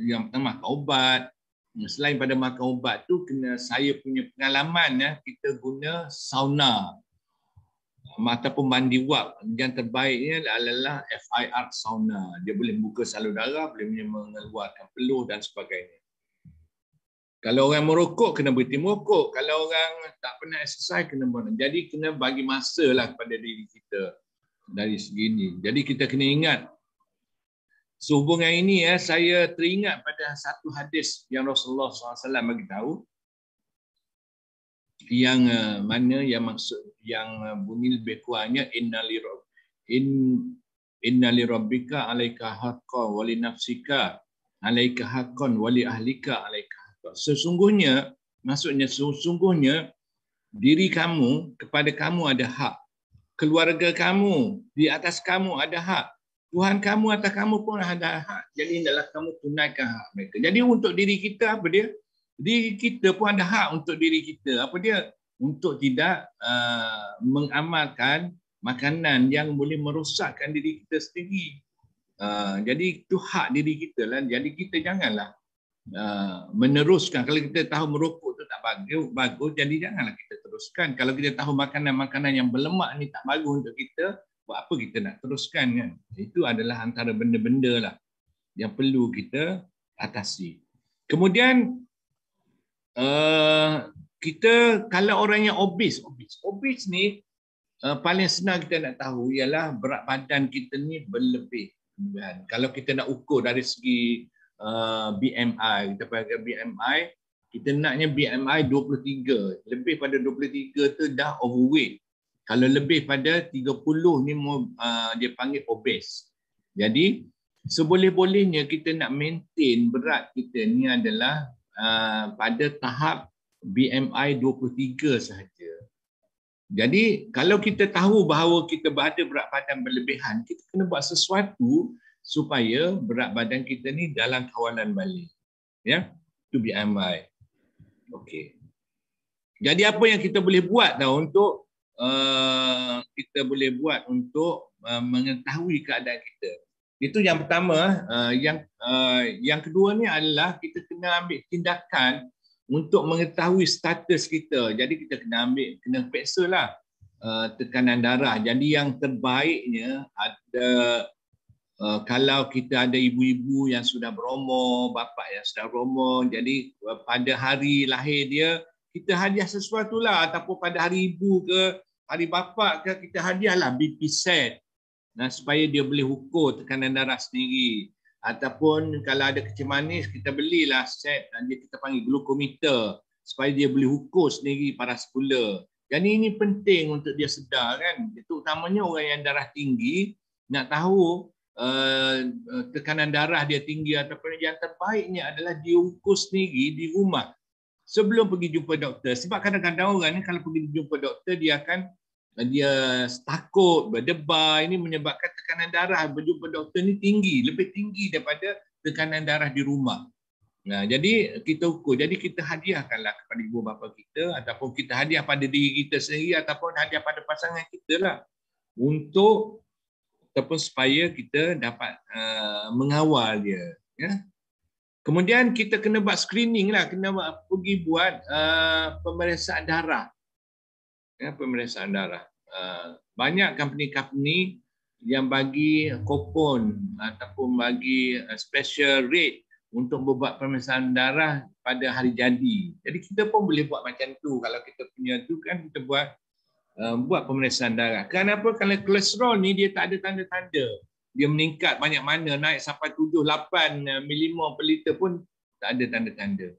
yang pertama makan ubat. Selain pada makan ubat tu, saya punya pengalaman ya, kita guna sauna ataupun mandi wap. Yang terbaiknya adalah FIR sauna. Dia boleh membuka salur darah, boleh mengeluarkan peluh dan sebagainya. Kalau orang merokok, kena berhenti merokok. Kalau orang tak pernah exercise, kena berhenti. Jadi kena bagi masa lah kepada diri kita dari segi ini. Jadi kita kena ingat. Sehubungan ini ya, saya teringat pada satu hadis yang Rasulullah SAW bagi tahu, yang mana yang maksud yang bunyi lebih kurangnya inna inna li rabbika 'alaika haqqan wa li nafsika 'alaika haqqan wa li ahlika 'alaika haqqan. Sesungguhnya, maksudnya sesungguhnya diri kamu, kepada kamu ada hak. Keluarga kamu, di atas kamu ada hak. Tuhan kamu atas kamu pun ada hak. Jadi hendaklah kamu tunaikan hak mereka. Jadi untuk diri kita apa dia? Diri kita pun ada hak untuk diri kita. Apa dia? Untuk tidak mengamalkan makanan yang boleh merosakkan diri kita sendiri. Jadi itu hak diri kita lah. Jadi kita janganlah meneruskan. Kalau kita tahu merokok tu tak bagus, jadi janganlah kita teruskan. Kalau kita tahu makanan-makanan yang berlemak ni tak bagus untuk kita, buat apa kita nak teruskan kan? Itu adalah antara benda-benda lah yang perlu kita atasi. Kemudian kita kalau orang yang obes ni paling senang kita nak tahu ialah berat badan kita ni berlebih. Kalau kita nak ukur dari segi BMI, kita pakai BMI, kita naknya BMI 23. Lebih pada 23 tu dah overweight. Kalau lebih pada 30 ni dia panggil obes. Jadi seboleh-bolehnya kita nak maintain berat kita ni adalah pada tahap BMI 23 sahaja. Jadi kalau kita tahu bahawa kita berada berat badan berlebihan, kita kena buat sesuatu supaya berat badan kita ni dalam kawalan balik. Ya, itu BMI. Okey. Jadi apa yang kita boleh buat untuk mengetahui keadaan kita? Itu yang pertama. Yang kedua ni adalah kita kena ambil tindakan untuk mengetahui status kita. Jadi kita kena periksa lah tekanan darah. Jadi yang terbaiknya ada kalau kita ada ibu-ibu yang sudah berumur, bapa yang sudah berumur, jadi pada hari lahir dia kita hadiah sesuatu lah, ataupun pada hari ibu ke hari bapa ke kita hadiahlah BP set. Nah, supaya dia boleh ukur tekanan darah sendiri. Ataupun kalau ada kecil manis, kita belilah set, dia kita panggil glukometer, supaya dia boleh ukur sendiri paras gula. Jadi ini penting untuk dia sedar kan. Itu utamanya orang yang darah tinggi, nak tahu tekanan darah dia tinggi ataupun yang terbaiknya adalah dia ukur sendiri di rumah sebelum pergi jumpa doktor. Sebab kadang-kadang orang ni kalau pergi jumpa doktor dia takut, berdebar. Ini menyebabkan tekanan darah berjumpa doktor ni tinggi, lebih tinggi daripada tekanan darah di rumah. Nah, jadi kita ukur. Jadi kita hadiahkanlah kepada ibu bapa kita, ataupun kita hadiah pada diri kita sendiri, ataupun hadiah pada pasangan kita lah, untuk ataupun supaya kita dapat mengawal dia. Ya. Kemudian kita kena buat screening lah, kena pergi buat pemeriksaan darah. Ya, pemeriksaan darah. Banyak company-company yang bagi kupon ataupun bagi special rate untuk membuat pemeriksaan darah pada hari jadi. Jadi kita pun boleh buat macam tu. Kalau kita punya tu kan kita buat pemeriksaan darah. Kenapa? Kalau kolesterol ni dia tak ada tanda-tanda. Dia meningkat banyak mana, naik sampai 7-8 milimol per liter pun tak ada tanda-tanda.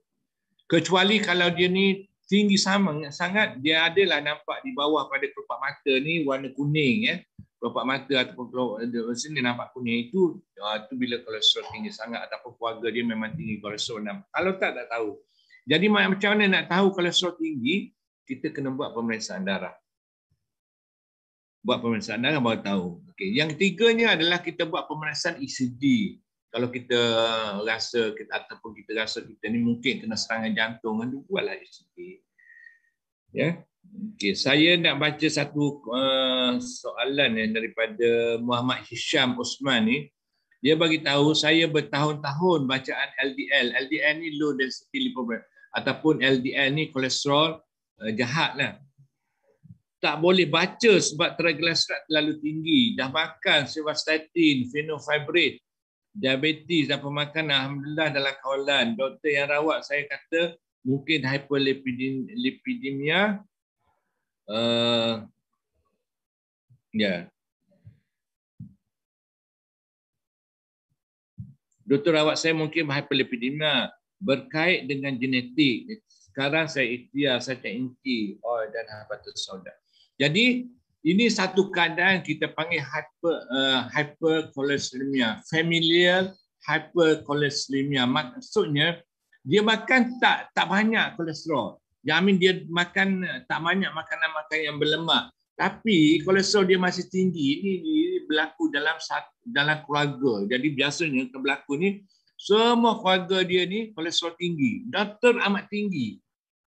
Kecuali kalau dia ni tinggi sangat, dia adalah nampak di bawah pada kelopak mata ni warna kuning ya. Kelopak mata ataupun sini nampak kuning itu bila kolesterol tinggi sangat ataupun keluarga dia memang tinggi kolesterol. Kalau tak tahu. Jadi macam mana nak tahu kolesterol tinggi? Kita kena buat pemeriksaan darah. Buat pemeriksaan darah baru tahu. Okey, yang ketiganya adalah kita buat pemeriksaan ECG. Kalau kita rasa ataupun kita rasa kita ni mungkin kena serangan jantung, buatlah ECG. Ya. Okey, saya nak baca satu soalan daripada Muhammad Hisham Osman ni. Dia bagi tahu saya bertahun-tahun bacaan LDL. LDL ni low density lipoprotein ataupun LDL ni kolesterol jahat lah. Tak boleh baca sebab triglyceride terlalu tinggi. Dah makan simvastatin, fenofibrate, diabetes dan pemakanan. Alhamdulillah dalam kawalan. Doktor yang rawat saya kata mungkin hyperlipidemia. Ya. Doktor rawat saya mungkin hyperlipidemia berkait dengan genetik. Sekarang saya ikhtiar, saya tak inti dan hepatitis sauda. Jadi Ini satu keadaan kita panggil hyperkolesterolemia, familial hyperkolesterolemia. Maksudnya dia makan tak banyak kolesterol. Dia makan tak banyak makanan yang berlemak. Tapi kolesterol dia masih tinggi. Ini berlaku dalam keluarga. Jadi biasanya yang berlaku ni semua keluarga dia ni kolesterol tinggi. Doktor amat tinggi.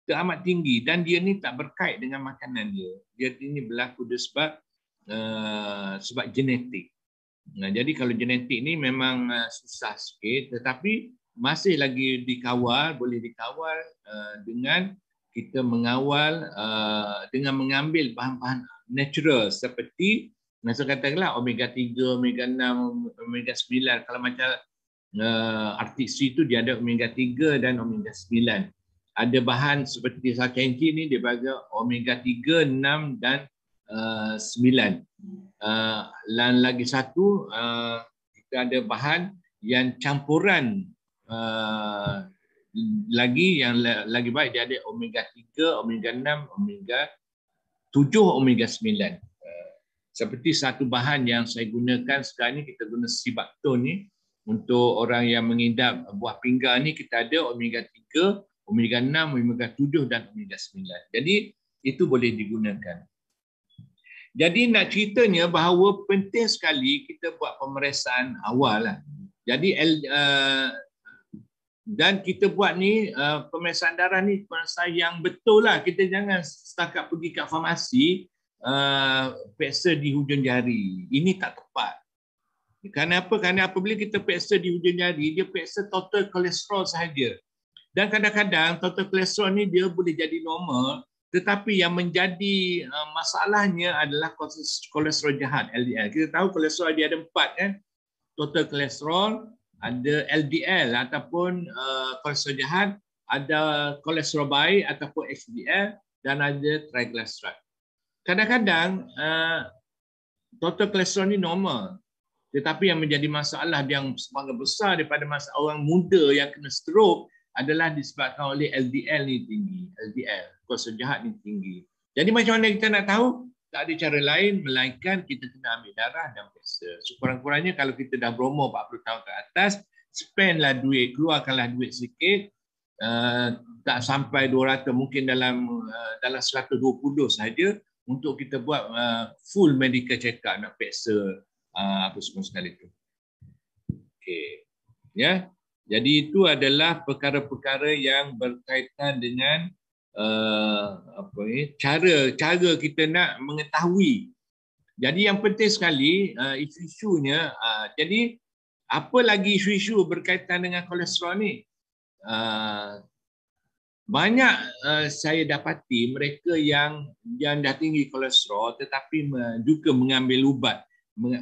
Amat tinggi dan dia ni tak berkait dengan makanan dia. Dia ini berlaku sebab genetik. Nah, jadi kalau genetik ni memang susah sikit, tetapi masih lagi boleh dikawal dengan kita mengawal dengan mengambil bahan-bahan natural seperti saya katakanlah omega 3, omega 6, omega 9. Kalau macam artik C itu dia ada omega 3 dan omega 9. Ada bahan seperti sakenci ni dia bagi omega 3, 6 dan 9. Dan lagi satu kita ada bahan yang campuran lagi baik, dia ada omega 3, omega 6, omega 7, omega 9. Seperti satu bahan yang saya gunakan sekarang ni, kita guna Sibactone ni untuk orang yang mengidap buah pinggang ni, kita ada omega 3, omega 6, omega 7 dan omega 9. Jadi itu boleh digunakan. Jadi nak ceritanya bahawa penting sekali kita buat pemeriksaan awal lah. Jadi dan kita buat ni pemeriksaan darah ni pemeriksaan yang betul lah. Kita jangan setakat pergi kat farmasi periksa di hujung jari. Ini tak tepat. Kenapa? Kerana apabila kita periksa di hujung jari, dia periksa total kolesterol sahaja. Dan kadang-kadang total kolesterol ni dia boleh jadi normal, tetapi yang menjadi masalahnya adalah kolesterol jahat, LDL. Kita tahu kolesterol dia ada 4 kan. Total kolesterol, ada LDL ataupun kolesterol jahat, ada kolesterol baik ataupun HDL, dan ada triglyceride. Kadang-kadang total kolesterol ni normal, tetapi yang menjadi masalah yang semakin besar daripada masalah orang muda yang kena stroke adalah disebabkan oleh LDL ni tinggi. LDL, kolesterol jahat ni tinggi. Jadi macam mana kita nak tahu? Tak ada cara lain melainkan kita kena ambil darah dan periksa. Sekurang-kurangnya kalau kita dah berumur 40 tahun ke atas, spendlah duit, keluarkanlah duit sikit. Tak sampai 200, mungkin dalam 120 sahaja untuk kita buat full medical check-up, nak periksa apa semua sekali itu. Okey. Ya. Jadi itu adalah perkara-perkara yang berkaitan dengan cara kita nak mengetahui. Jadi yang penting sekali isu-isunya. Jadi apa lagi isu-isu berkaitan dengan kolesterol ni? Banyak saya dapati mereka yang dah tinggi kolesterol tetapi juga mengambil ubat.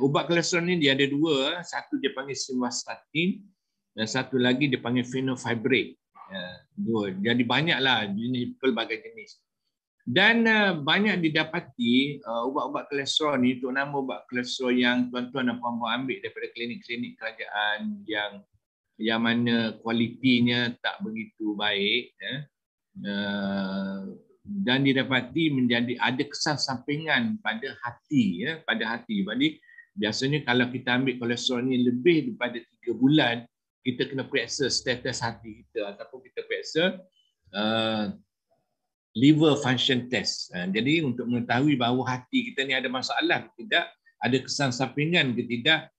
Ubat kolesterol ni dia ada 2. Satu dia panggil simvastatin dan satu lagi dia panggil fenofibrate. Jadi banyaklah jenis, pelbagai jenis. Dan banyak didapati ubat-ubat kolesterol ni, terutama ubat kolesterol yang tuan-tuan dan puan-puan ambil daripada klinik-klinik kerajaan yang mana kualitinya tak begitu baik, dan didapati ada kesan sampingan pada hati, pada hati. Jadi biasanya kalau kita ambil kolesterol ni lebih daripada 3 bulan, kita kena periksa status hati kita ataupun kita periksa liver function test. Jadi untuk mengetahui bahawa hati kita ni ada masalah ke tidak, ada kesan sampingan ke tidak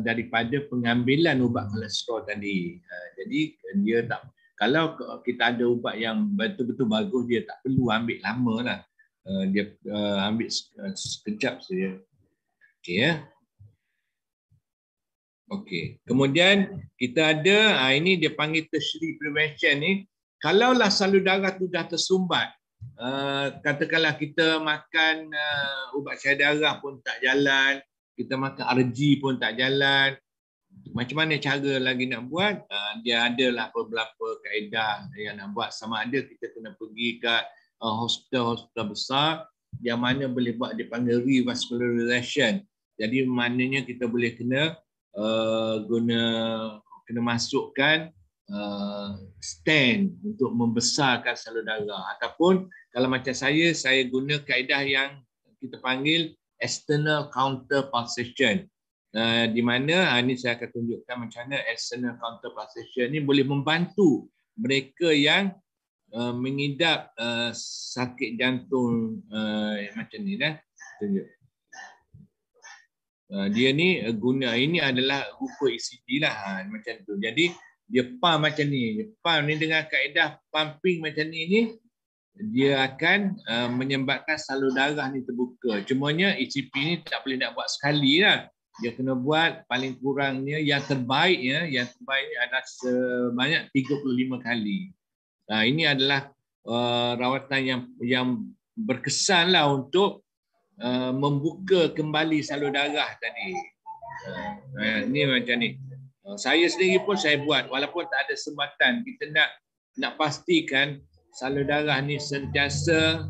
daripada pengambilan ubat kolesterol tadi. Jadi dia tak, kalau kita ada ubat yang betul-betul bagus, dia tak perlu ambil lama lah. Dia ambil sekejap saja. Okey ya. Okey. Kemudian kita ada ini dia panggil tertiary prevention ni. Kalaulah salur darah tu dah tersumbat, katakanlah kita makan ubat cair darah pun tak jalan, kita makan RG pun tak jalan. Macam mana cara lagi nak buat? Dia adalah beberapa kaedah yang nak buat. Sama ada kita kena pergi kat hospital besar yang mana boleh buat dia panggil revascularization. Jadi maknanya kita boleh kena kena masukkan stent untuk membesarkan salur darah, ataupun kalau macam saya guna kaedah yang kita panggil external counter pulsation. Di mana ini saya akan tunjukkan macam mana external counter pulsation ni boleh membantu mereka yang mengidap sakit jantung macam ni dah. Tunjuk. Dia ni guna, ini adalah rupa ECG lah, macam tu. Jadi dia pump macam ni. Pump ni dengan kaedah pumping macam ni dia akan menyebabkan salur darah ni terbuka. Cumanya ECP ni tak boleh nak buat sekali lah. Dia kena buat paling kurangnya yang terbaiknya adalah sebanyak 35 kali. Ini adalah rawatan yang berkesan lah untuk membuka kembali salur darah tadi. Ini macam ni. Saya sendiri pun saya buat walaupun tak ada sembatan. Kita nak pastikan salur darah ni sentiasa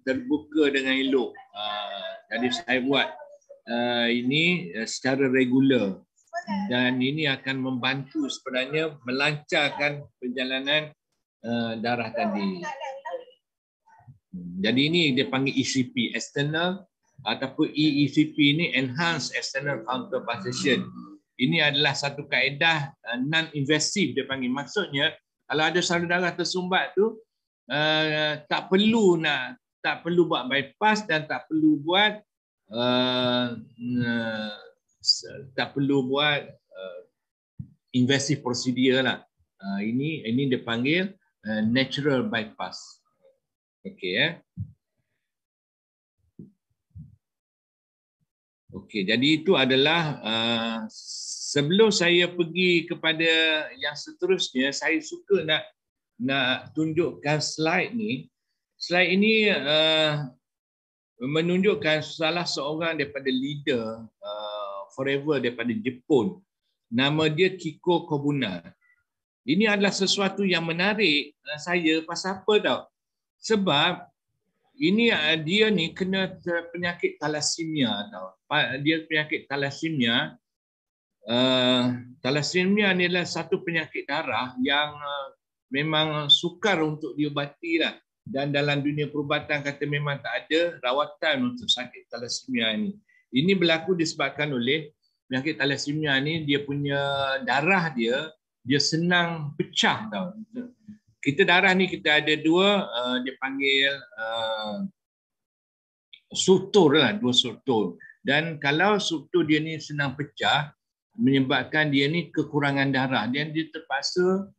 terbuka dengan elok. Jadi saya buat ini secara regular dan ini akan membantu sebenarnya melancarkan perjalanan darah tadi. Jadi ini dia panggil ECP, external ataupun EECP ni enhanced external counter pulsation. Ini adalah satu kaedah non-invasive dia panggil. Maksudnya kalau ada salur darah tersumbat tu tak perlu buat bypass dan tak perlu buat invasive procedure lah. Ini dia panggil natural bypass. Okey Okey, jadi itu adalah sebelum saya pergi kepada yang seterusnya, saya suka nak tunjukkan slide ni. Slide ini menunjukkan salah seorang daripada leader forever daripada Jepun. Nama dia Kiko Kobuna. Ini adalah sesuatu yang menarik saya pasal apa tau? Sebab ini dia ni kena penyakit thalassemia tau. Dia penyakit thalassemia. Thalassemia ni adalah satu penyakit darah yang memang sukar untuk diubati lah. Dan dalam dunia perubatan kata memang tak ada rawatan untuk sakit thalassemia ni. Ini berlaku disebabkan oleh penyakit thalassemia ni, dia punya darah dia senang pecah tau. Kita darah ni kita ada dua, dia panggil struktur lah, dua struktur. Dan kalau struktur dia ni senang pecah, menyebabkan dia ni kekurangan darah. Dan dia terpaksa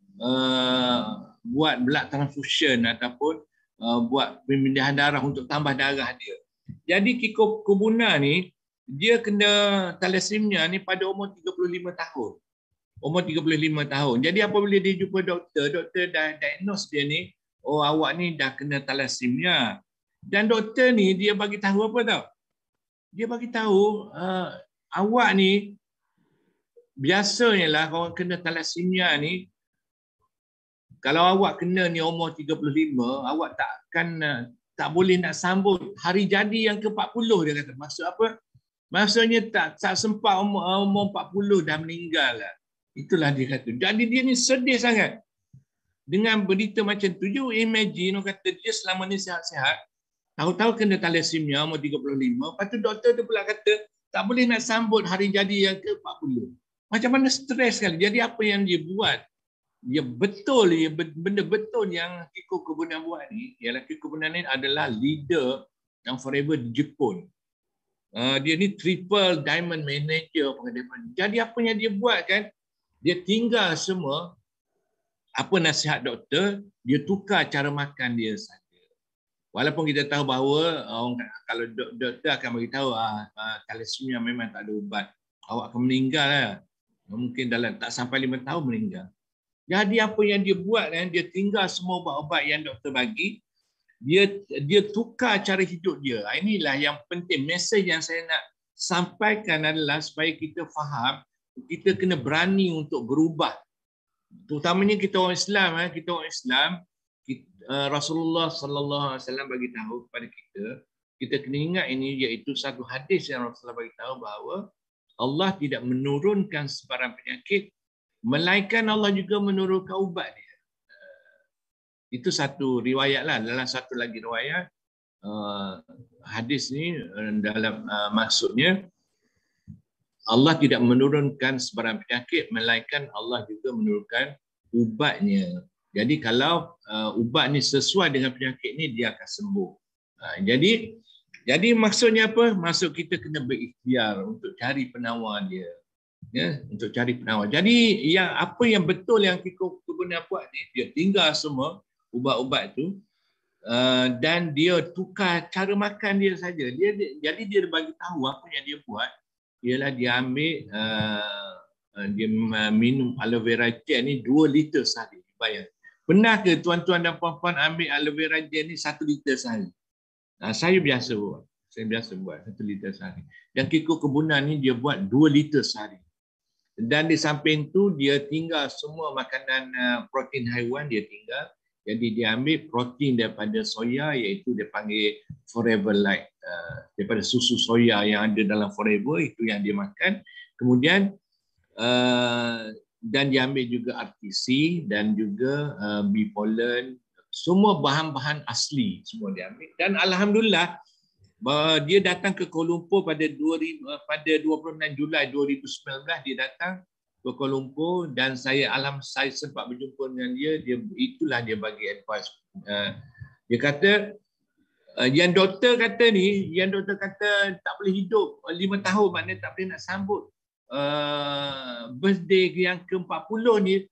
buat blood transfusion ataupun buat pemindahan darah untuk tambah darah dia. Jadi Kiko Kobuna ni, dia kena thalassemia ni pada umur 35 tahun. Umur 35 tahun. Jadi apabila dia jumpa doktor dah diagnose dia ni, oh awak ni dah kena thalassemia. Dan doktor ni dia bagi tahu apa tau? Dia bagi tahu awak ni biasanya lah kalau kena thalassemia ni, kalau awak kena ni umur 35, awak tak boleh nak sambut hari jadi yang ke-40 dia kata. Maksud apa? Maksudnya tak sempat umur 40 dah meninggal lah. Itulah dia kata. Jadi dia ni sedih sangat dengan berita macam tu. You imagine, orang kata dia selama ni sihat-sihat, tahu-tahu kena thalassemia umur 35, lepas tu doktor tu pula kata tak boleh nak sambut hari jadi yang ke-40. Macam mana stres sekali. Jadi apa yang dia buat? Ya betul, benda betul yang Kiko Kobuna buat ni, ialah Kiko Kobuna ni adalah leader yang forever di Jepun. Dia ni triple diamond manager. Jadi apa yang dia buat kan? Dia tinggal semua apa nasihat doktor, dia tukar cara makan dia saja. Walaupun kita tahu bahawa kalau doktor akan beritahu thalassemia memang tak ada ubat, awak akan meninggal lah. Mungkin dalam tak sampai 5 tahun meninggal. Jadi apa yang dia buat kan, dia tinggal semua ubat-ubat yang doktor bagi, dia tukar cara hidup dia. Inilah yang penting. Mesej yang saya nak sampaikan adalah supaya kita faham, kita kena berani untuk berubah. Terutamanya kita orang Islam, Rasulullah sallallahu alaihi wasallam bagi tahu kepada kita kena ingat ini, iaitu satu hadis yang Rasulullah bagi tahu bahawa Allah tidak menurunkan sebarang penyakit, melainkan Allah juga menurunkan ubat dia. Itu satu riwayat lah. Dalam satu lagi riwayat, hadis ni dalam maksudnya Allah tidak menurunkan sebarang penyakit, melainkan Allah juga menurunkan ubatnya. Jadi kalau ubat ni sesuai dengan penyakit ni, dia akan sembuh. Jadi maksudnya apa? Maksud kita kena berikhtiar untuk cari penawar dia. Ya, untuk cari penawar. Jadi apa yang betul yang kebun buat ni, dia tinggal semua ubat-ubat tu dan dia tukar cara makan dia saja. Jadi dia bagi tahu apa yang dia buat ialah dia ambil dia minum aloe vera gel ni 2 liter sehari. Bayang. Pernah ke tuan-tuan dan puan-puan ambil aloe vera gel ni 1 liter sehari? Saya biasa buat. 1 liter sehari. Dan kikuk kebunan ni dia buat 2 liter sehari. Dan di samping tu dia tinggal semua makanan protein haiwan dia tinggal. Jadi dia ambil protein daripada soya, iaitu dia panggil Forever Light. Daripada susu soya yang ada dalam Forever, itu yang dia makan. Kemudian dan dia ambil juga RTC dan juga bee pollen. Semua bahan-bahan asli semua dia ambil. Dan Alhamdulillah dia datang ke Kuala Lumpur pada 26 Julai 2019 dia datang ke Kuala Lumpur dan saya sempat berjumpa dengan dia. Itulah dia bagi advice. Dia kata yang doktor kata tak boleh hidup 5 tahun, maknanya tak boleh nak sambut birthday yang ke-40 ni.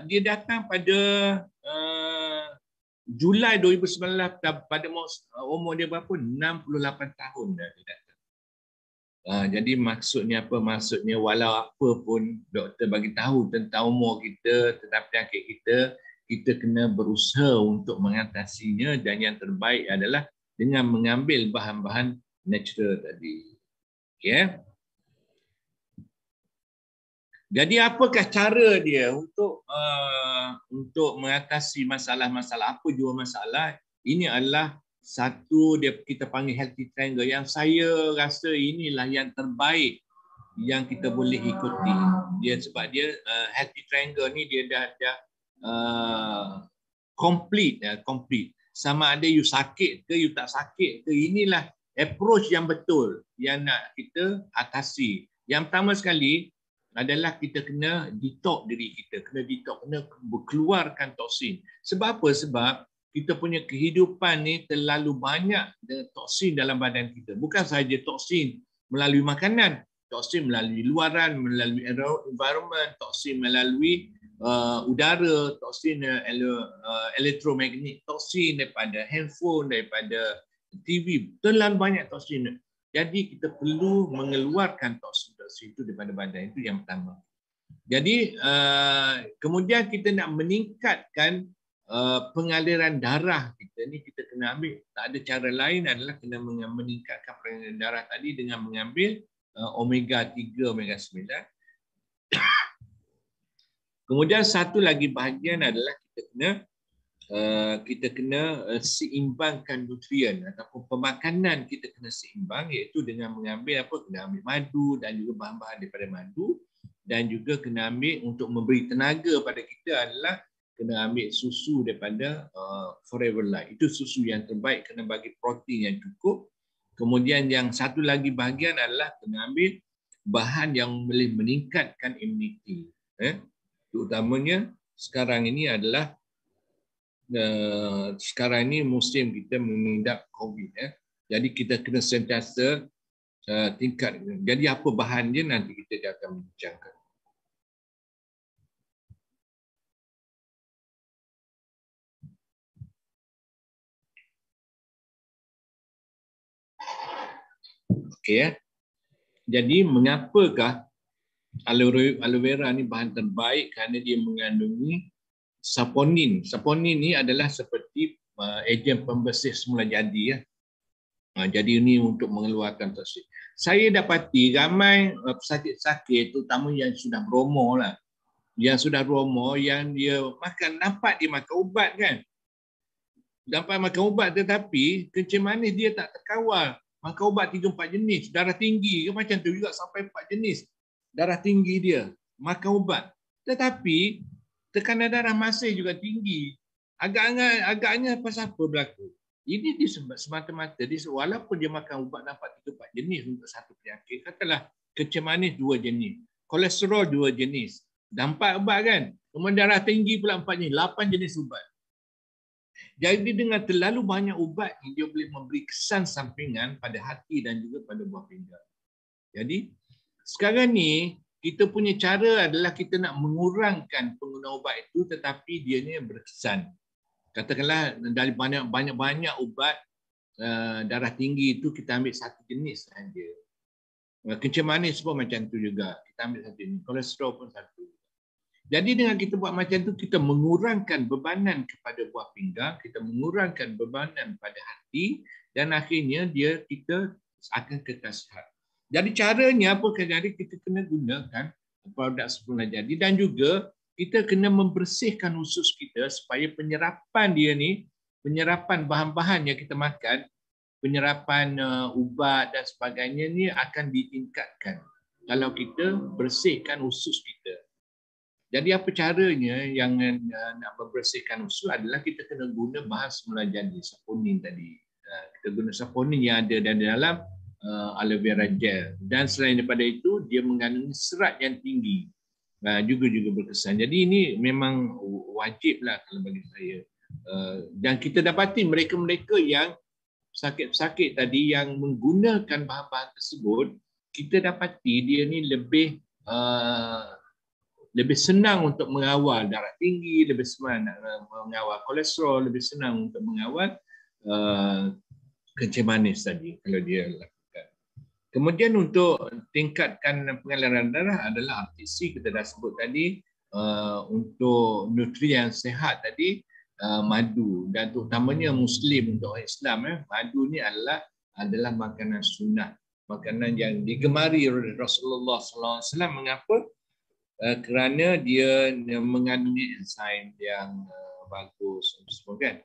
Dia datang pada Julai 2019 pada umur dia berapa? 68 tahun dah dia datang. Jadi maksudnya apa? Maksudnya walau apa pun doktor bagi tahu tentang umur kita, tentang penyakit kita, kita kena berusaha untuk mengatasinya dan yang terbaik adalah dengan mengambil bahan-bahan natural tadi. Okay? Jadi apakah cara dia untuk mengatasi masalah-masalah, apa jua masalah? Ini adalah satu kita panggil healthy triangle yang saya rasa inilah yang terbaik yang kita boleh ikuti. Sebab dia healthy triangle ni dia dah complete. Sama ada you sakit ke you tak sakit ke, inilah approach yang betul yang nak kita atasi. Yang pertama sekali adalah kita kena detox diri kita, kena keluarkan toksin. Sebab apa? Sebab kita punya kehidupan ni terlalu banyak toksin dalam badan kita. Bukan sahaja toksin melalui makanan, toksin melalui luaran, melalui environment, toksin melalui udara, toksin elektromagnetik, toksin daripada handphone, daripada TV. Terlalu banyak toksin. Jadi kita perlu mengeluarkan toksin-toksin itu daripada badan. Itu yang pertama. Jadi kemudian kita nak meningkatkan pengaliran darah kita ni, kita kena ambil, tak ada cara lain adalah kena meningkatkan pengaliran darah tadi dengan mengambil omega 3, omega 9. Kemudian satu lagi bahagian adalah kita kena seimbangkan nutrien ataupun pemakanan kita kena seimbang, iaitu dengan mengambil kena ambil madu dan juga bahan-bahan daripada madu, dan juga kena ambil untuk memberi tenaga pada kita adalah kena ambil susu daripada Forever Light. Itu susu yang terbaik, kena bagi protein yang cukup. Kemudian yang satu lagi bahagian adalah kena ambil bahan yang boleh meningkatkan imuniti. Terutamanya sekarang ini adalah sekarang ini musim kita mengidap COVID. Jadi kita kena sentiasa tingkat. Jadi apa bahan dia nanti kita akan bincangkan. Okey. Jadi mengapakah aloe vera ni bahan terbaik? Kerana dia mengandungi saponin. Saponin ni adalah seperti ejen pembersih semula jadi. Jadi ini untuk mengeluarkan toksin. Saya dapati ramai pesakit-pesakit, terutama yang sudah berumur lah. Yang sudah berumur, yang dia nampak dia makan ubat kan. Dapat makan ubat tetapi kencing manis dia tak terkawal. Makan ubat 3-4 jenis. Darah tinggi macam tu juga sampai 4 jenis. Darah tinggi dia. Makan ubat. Tetapi tekanan darah masih juga tinggi. Agaknya pasal apa berlaku? Ini semata-mata walaupun dia makan ubat dapat 3-4 jenis untuk satu penyakit, katalah kecil manis 2 jenis, kolesterol 2 jenis, dah 4 ubat kan. Kemudian darah tinggi pula 4 jenis, 8 jenis ubat. Jadi dengan terlalu banyak ubat ini dia boleh memberi kesan sampingan pada hati dan juga pada buah pinggang. Jadi sekarang ni kita punya cara adalah kita nak mengurangkan penggunaan ubat itu tetapi dia ni berkesan. Katakanlah dari banyak ubat darah tinggi itu kita ambil satu jenis saja. Kencing manis pun macam tu juga. Kita ambil satu jenis. Kolesterol pun satu. Jadi dengan kita buat macam tu, kita mengurangkan bebanan kepada buah pinggang, kita mengurangkan bebanan pada hati dan akhirnya kita akan kekal sihat. Jadi caranya apa? Jadi kita kena gunakan produk sempurna jadi dan juga kita kena membersihkan usus kita supaya penyerapan dia ni, penyerapan bahan-bahan yang kita makan, penyerapan ubat dan sebagainya ni akan ditingkatkan kalau kita bersihkan usus kita. Jadi apa caranya yang nak membersihkan usus adalah kita kena guna bahan semula jadi, saponin tadi. Kita guna saponin yang ada dalam aloe vera gel. Dan selain daripada itu, dia mengandungi serat yang tinggi. Juga berkesan. Jadi ini memang wajiblah kalau bagi saya. Dan kita dapati mereka-mereka yang sakit-sakit tadi yang menggunakan bahan-bahan tersebut, kita dapati dia ni lebih senang untuk mengawal darah tinggi, lebih senang mengawal kolesterol, lebih senang untuk mengawal kencing manis tadi kalau dia lakukan. Kemudian untuk tingkatkan pengaliran darah adalah RTC kita dah sebut tadi, untuk nutrien sehat tadi madu dan terutamanya Muslim untuk orang Islam madu ni adalah makanan sunnah, makanan yang digemari oleh Rasulullah SAW. Mengapa? Kerana dia mengandungi enzim yang bagus semua kan.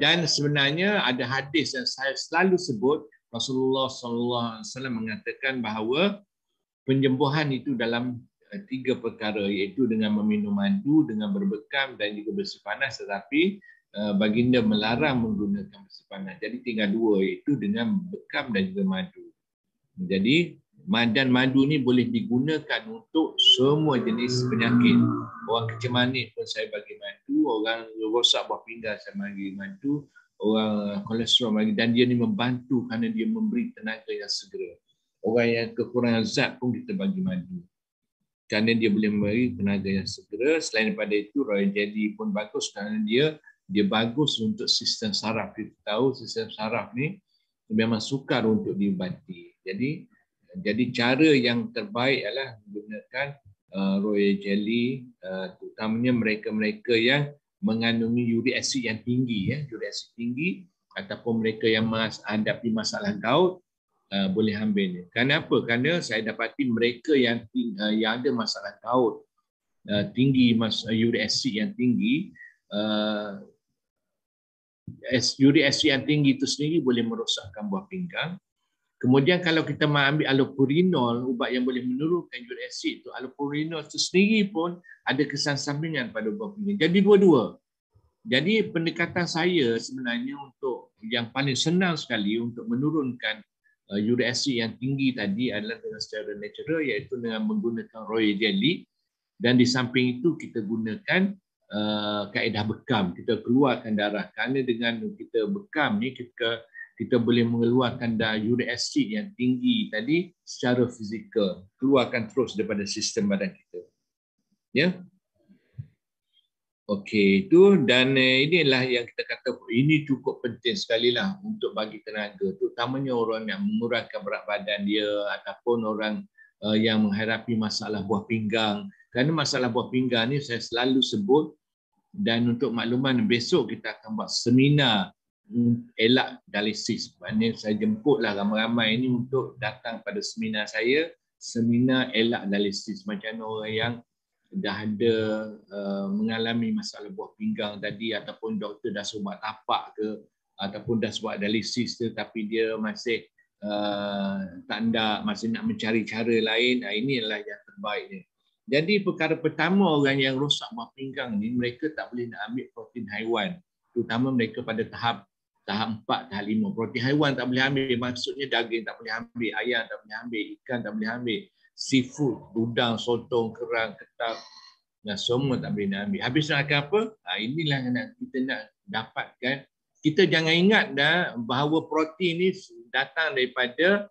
Dan sebenarnya ada hadis yang saya selalu sebut, Rasulullah SAW mengatakan bahawa penyembuhan itu dalam 3 perkara, iaitu dengan meminum madu, dengan berbekam dan juga bersih panas, tetapi baginda melarang menggunakan bersih panas. Jadi tinggal 2, iaitu dengan bekam dan juga madu. Jadi dan madu ni boleh digunakan untuk semua jenis penyakit. Orang kencing manis pun saya bagi madu, orang rosak buah pinggang saya bagi madu, orang kolesterol bagi, dan dia ni membantu kerana dia memberi tenaga yang segera. Orang yang kekurangan zat pun kita bagi madu kerana dia boleh memberi tenaga yang segera. Selain daripada itu, royal jelly pun bagus kerana dia bagus untuk sistem saraf. Kita tahu sistem saraf ni memang sukar untuk diubati. Jadi cara yang terbaik adalah menggunakan royal jelly, terutamanya mereka-mereka yang mengandungi uric acid yang tinggi, uric acid tinggi, ataupun mereka yang menghadapi masalah gout, boleh ambil. Kenapa? Kerana saya dapati mereka yang ada masalah gout tinggi, uric acid yang tinggi, uric acid yang tinggi itu sendiri boleh merosakkan buah pinggang. Kemudian kalau kita ambil allopurinol, ubat yang boleh menurunkan uric acid itu, allopurinol itu sendiri pun ada kesan sampingan pada buah pinggang. Jadi dua-dua. Jadi pendekatan saya sebenarnya untuk yang paling senang sekali untuk menurunkan uric acid yang tinggi tadi adalah dengan secara natural, iaitu dengan menggunakan royal jelly, dan di samping itu kita gunakan kaedah bekam. Kita keluarkan darah kerana dengan kita bekam ni kita boleh mengeluarkan uric acid yang tinggi tadi secara fizikal, keluarkan terus daripada sistem badan kita. Ya. Okey, itu dan inilah yang kita kata ini cukup penting sekali lah untuk bagi tenaga, terutamanya orang yang mengurangkan berat badan dia ataupun orang yang menghadapi masalah buah pinggang. Kerana masalah buah pinggang ni saya selalu sebut, dan untuk makluman besok kita akan buat seminar elak dialisis. Maknanya saya jemputlah ramai-ramai ini untuk datang pada seminar saya, seminar elak dialisis. Macam mana orang yang dah ada mengalami masalah buah pinggang tadi, ataupun doktor dah suruh buat tapak ke, ataupun dah buat dialisis tu, tapi dia masih masih nak mencari cara lain. Ini adalah yang terbaiknya. Jadi perkara pertama, orang yang rosak buah pinggang ni, mereka tak boleh nak ambil protein haiwan, terutama mereka pada tahap tahap 4, tahap 5. Protein haiwan tak boleh ambil. Maksudnya daging tak boleh ambil, ayam tak boleh ambil, ikan tak boleh ambil, seafood, udang, sotong, kerang, ketab, dan semua tak boleh ambil. Habis nak akan apa? Inilah yang kita nak dapatkan. Kita jangan ingat dah bahawa protein ni datang daripada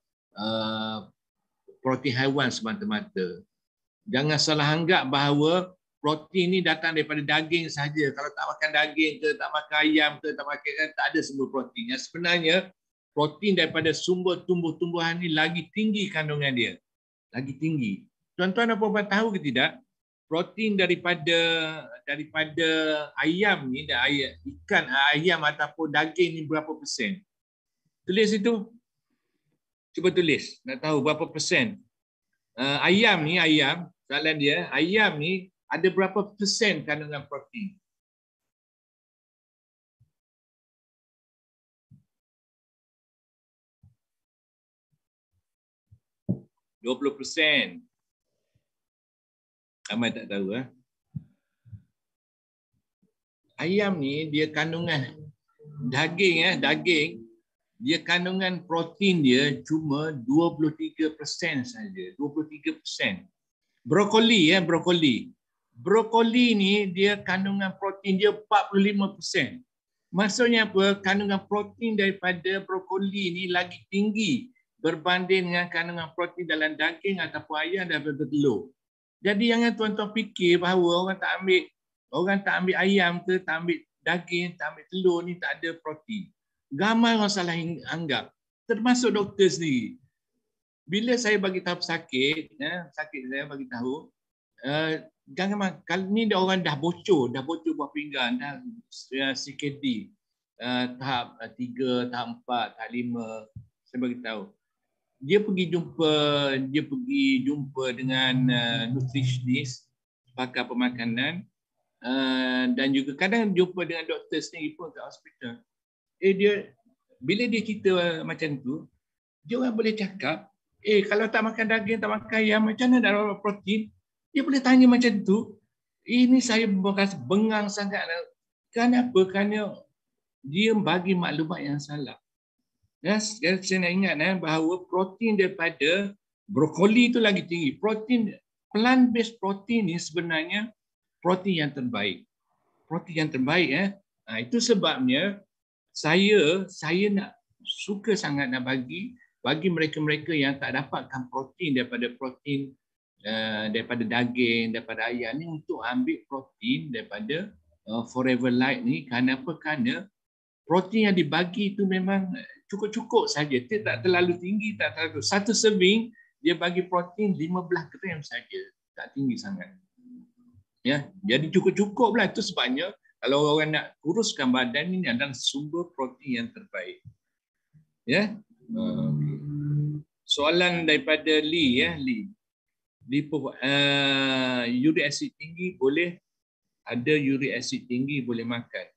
protein haiwan semata-mata. Jangan salah anggap bahawa protein ni datang daripada daging saja. Kalau tak makan daging ke, tak makan ayam ke, tak makan kan, tak ada sumber protein. Yang sebenarnya protein daripada sumber tumbuh-tumbuhan ni lagi tinggi kandungan dia. Lagi tinggi. Tuan-tuan dan puan-puan tahu ke tidak? Protein daripada ayam ni, ikan, ayam ataupun daging ni berapa persen? Tulis itu. Cuba tulis. Nak tahu berapa persen. Ayam ni, soalan dia, ayam ni ada berapa persen kandungan protein? %20. Ramai tak tahu. Ayam ni dia kandungan daging, dia kandungan protein dia cuma 23% saja. 23%. Brokoli ni dia kandungan protein dia 45%. Maksudnya apa? Kandungan protein daripada brokoli ni lagi tinggi berbanding dengan kandungan protein dalam daging ataupun ayam daripada telur. Jadi jangan tuan-tuan fikir bahawa orang tak ambil ayam ke, tak ambil daging, tak ambil telur ni tak ada protein. Ramai orang salah anggap, termasuk doktor sendiri. Bila saya bagi tahu sakit saya bagi tahu, jangan makan. Kalau ni orang dah bocor buah pinggang, dah CKD, tahap 3, tahap 4, tahap 5, saya bagi tahu. Dia pergi jumpa dengan nutritionist, pakar pemakanan, dan juga kadang jumpa dengan doktor sendiri pun kat hospital. Bila dia cerita macam tu, dia orang boleh cakap, kalau tak makan daging, tak makan ayam, macam mana nak dapat protein? Dia boleh tanya macam tu. Ini saya berasa bengang sangat. Kenapa? Kerana dia bagi maklumat yang salah. Saya nak ingat bahawa protein daripada brokoli itu lagi tinggi. Protein, plant-based protein ni sebenarnya protein yang terbaik. Itu sebabnya saya nak suka sangat nak bagi mereka-mereka yang tak dapatkan protein daripada daging, daripada ayam ni, untuk ambil protein daripada Forever Light ni. Kenapa? Kerana protein yang dibagi itu memang cukup-cukup saja. Dia tak terlalu tinggi, tak terlalu. Satu serving dia bagi protein 15 gram saja. Tak tinggi sangat. Ya, jadi cukup-cukup lah. Itu sebabnya kalau orang nak kuruskan badan, ini adalah sumber protein yang terbaik. Ya. Soalan daripada Lee, uric acid tinggi boleh, ada uric acid tinggi boleh makan.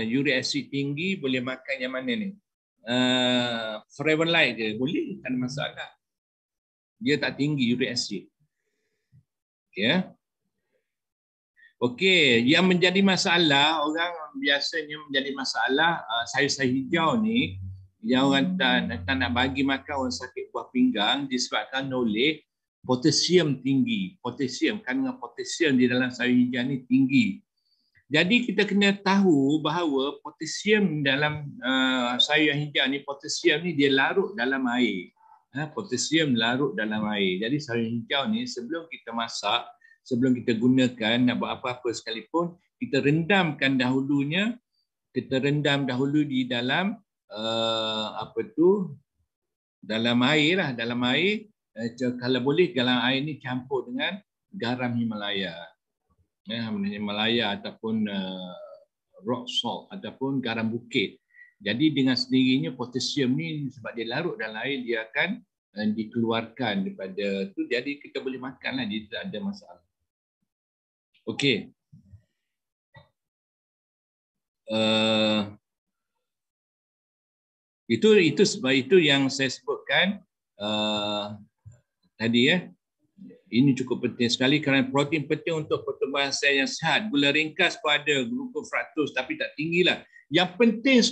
Uric acid tinggi boleh makan yang mana ni? Forever Light je boleh, tak ada masalah. Dia tak tinggi uric acid. Ya. Okey, yang menjadi masalah, orang biasanya menjadi masalah sayur-sayur hijau ni, yang orang tak nak bagi makan orang sakit buah pinggang disebabkan oleh potasium tinggi. Kandungan potasium di dalam sayur hijau ni tinggi. Jadi kita kena tahu bahawa potasium dalam sayur hijau ni, potasium ni dia larut dalam air. Potasium larut dalam air. Jadi sayur hijau ni sebelum kita masak, sebelum kita gunakan, nak buat apa-apa sekalipun, kita rendam dahulu di dalam dalam air lah, kalau boleh dalam air ni campur dengan garam Himalaya. Himalaya ataupun rock salt ataupun garam bukit. Jadi dengan sendirinya potasium ni sebab dia larut dalam air, dia akan dikeluarkan daripada tu, jadi kita boleh makanlah, dia tak ada masalah. Okey. Itu sebab itu yang saya sebutkan tadi ya. Ini cukup penting sekali kerana protein penting untuk pertumbuhan sel yang sihat. Gula ringkas pun ada, glucofruktos tapi tak tinggilah. Yang penting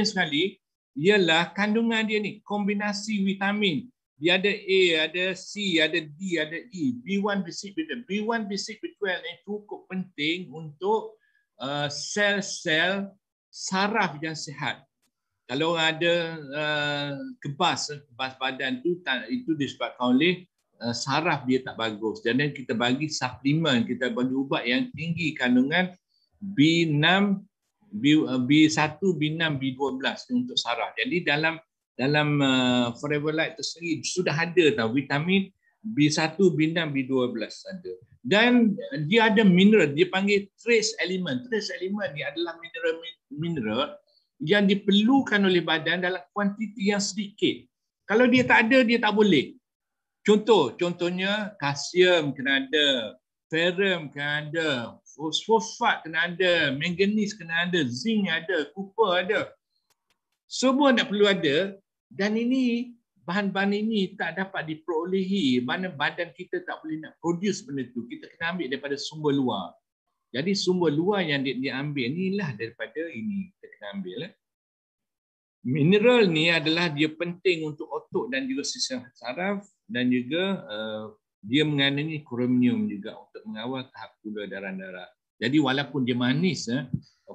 sekali ialah kandungan dia ni, kombinasi vitamin. Dia ada A, ada C, ada D, ada E, B1, B6, B1, B6, B12 ni cukup penting untuk sel-sel saraf yang sihat. Kalau ada kebas badan itu disebabkan oleh saraf dia tak bagus. Jadi kita bagi suplemen, kita bagi ubat yang tinggi kandungan B6, B1, B6, B12 untuk saraf. Jadi dalam Forever Light tersendiri sudah ada tahu vitamin B1, B6, B12 ada. Dan dia ada mineral, dia panggil trace element. Trace element ni adalah mineral yang diperlukan oleh badan dalam kuantiti yang sedikit. Kalau dia tak ada, dia tak boleh. Contohnya kalsium kena ada, ferrum kena ada, fosfat kena ada, manganis kena ada, zinc ada, copper ada. Semua nak perlu ada, dan ini bahan-bahan ini tak dapat diperolehi. Mana badan kita tak boleh nak produce benda tu. Kita kena ambil daripada sumber luar. Jadi sumber luar yang dia ambil inilah daripada ini kita kena ambil. Mineral ni adalah dia penting untuk otot dan juga sistem saraf, dan juga dia mengandungi kromium juga untuk mengawal tahap gula dalam darah. Jadi walaupun dia manis,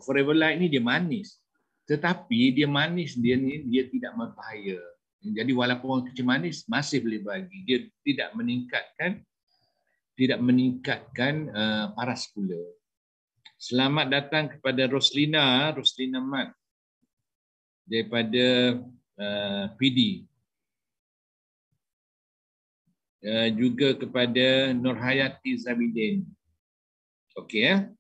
Forever Light ni dia manis. Tetapi dia manis dia ni dia tidak berbahaya. Jadi walaupun orang kecil manis masih boleh bagi. Dia tidak meningkatkan paras gula. Selamat datang kepada Roslina Mat daripada PD. Juga kepada Nurhayati Zabidin. Okey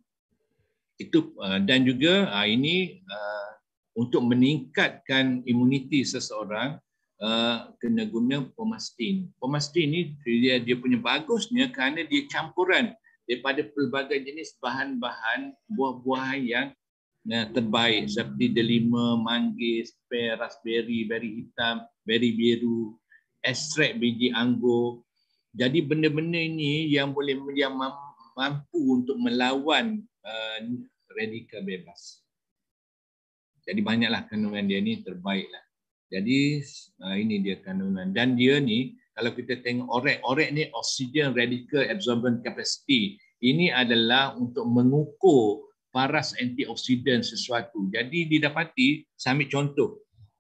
Itu dan juga ini untuk meningkatkan imuniti seseorang kena guna Pomastin. Pomastin ni dia punya bagusnya kerana dia campuran daripada pelbagai jenis bahan-bahan buah-buahan yang terbaik seperti delima, manggis, pear, raspberry, beri hitam, beri biru, ekstrak biji anggur. Jadi benda-benda ini yang mampu untuk melawan radikal bebas. Jadi banyaklah kandungan dia ni terbaiklah. Jadi ini dia kandungan, dan dia ni kalau kita tengok orek ni oxygen radical absorbent capacity. Ini adalah untuk mengukur paras antioksidan sesuatu. Jadi didapati, saya ambil contoh.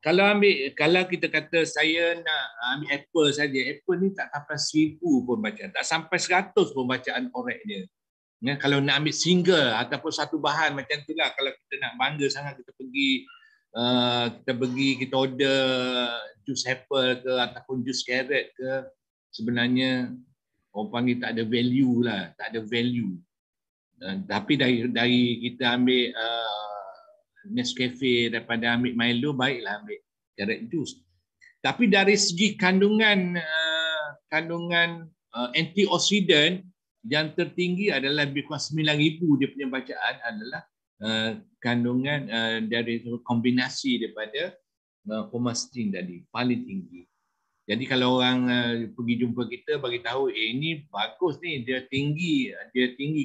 Kalau kita kata saya nak ambil apple saja, apple ni tak sampai 1000 pun bacaan, tak sampai 100 pun bacaan orek dia. Ya, kalau nak ambil single ataupun satu bahan macam itulah, kalau kita nak bangga sangat kita order jus apple ke ataupun jus carrot ke, sebenarnya orang panggil tak ada value lah, tak ada value. Tapi dari kita ambil Nescafe daripada ambil Milo, baiklah ambil carrot juice. Tapi dari segi kandungan antioksidan yang tertinggi adalah lebih kurang 9,000 dia punya bacaan adalah kandungan dari kombinasi daripada Pomastin tadi paling tinggi. Jadi kalau orang pergi jumpa kita bagi tahu ini bagus ni, dia tinggi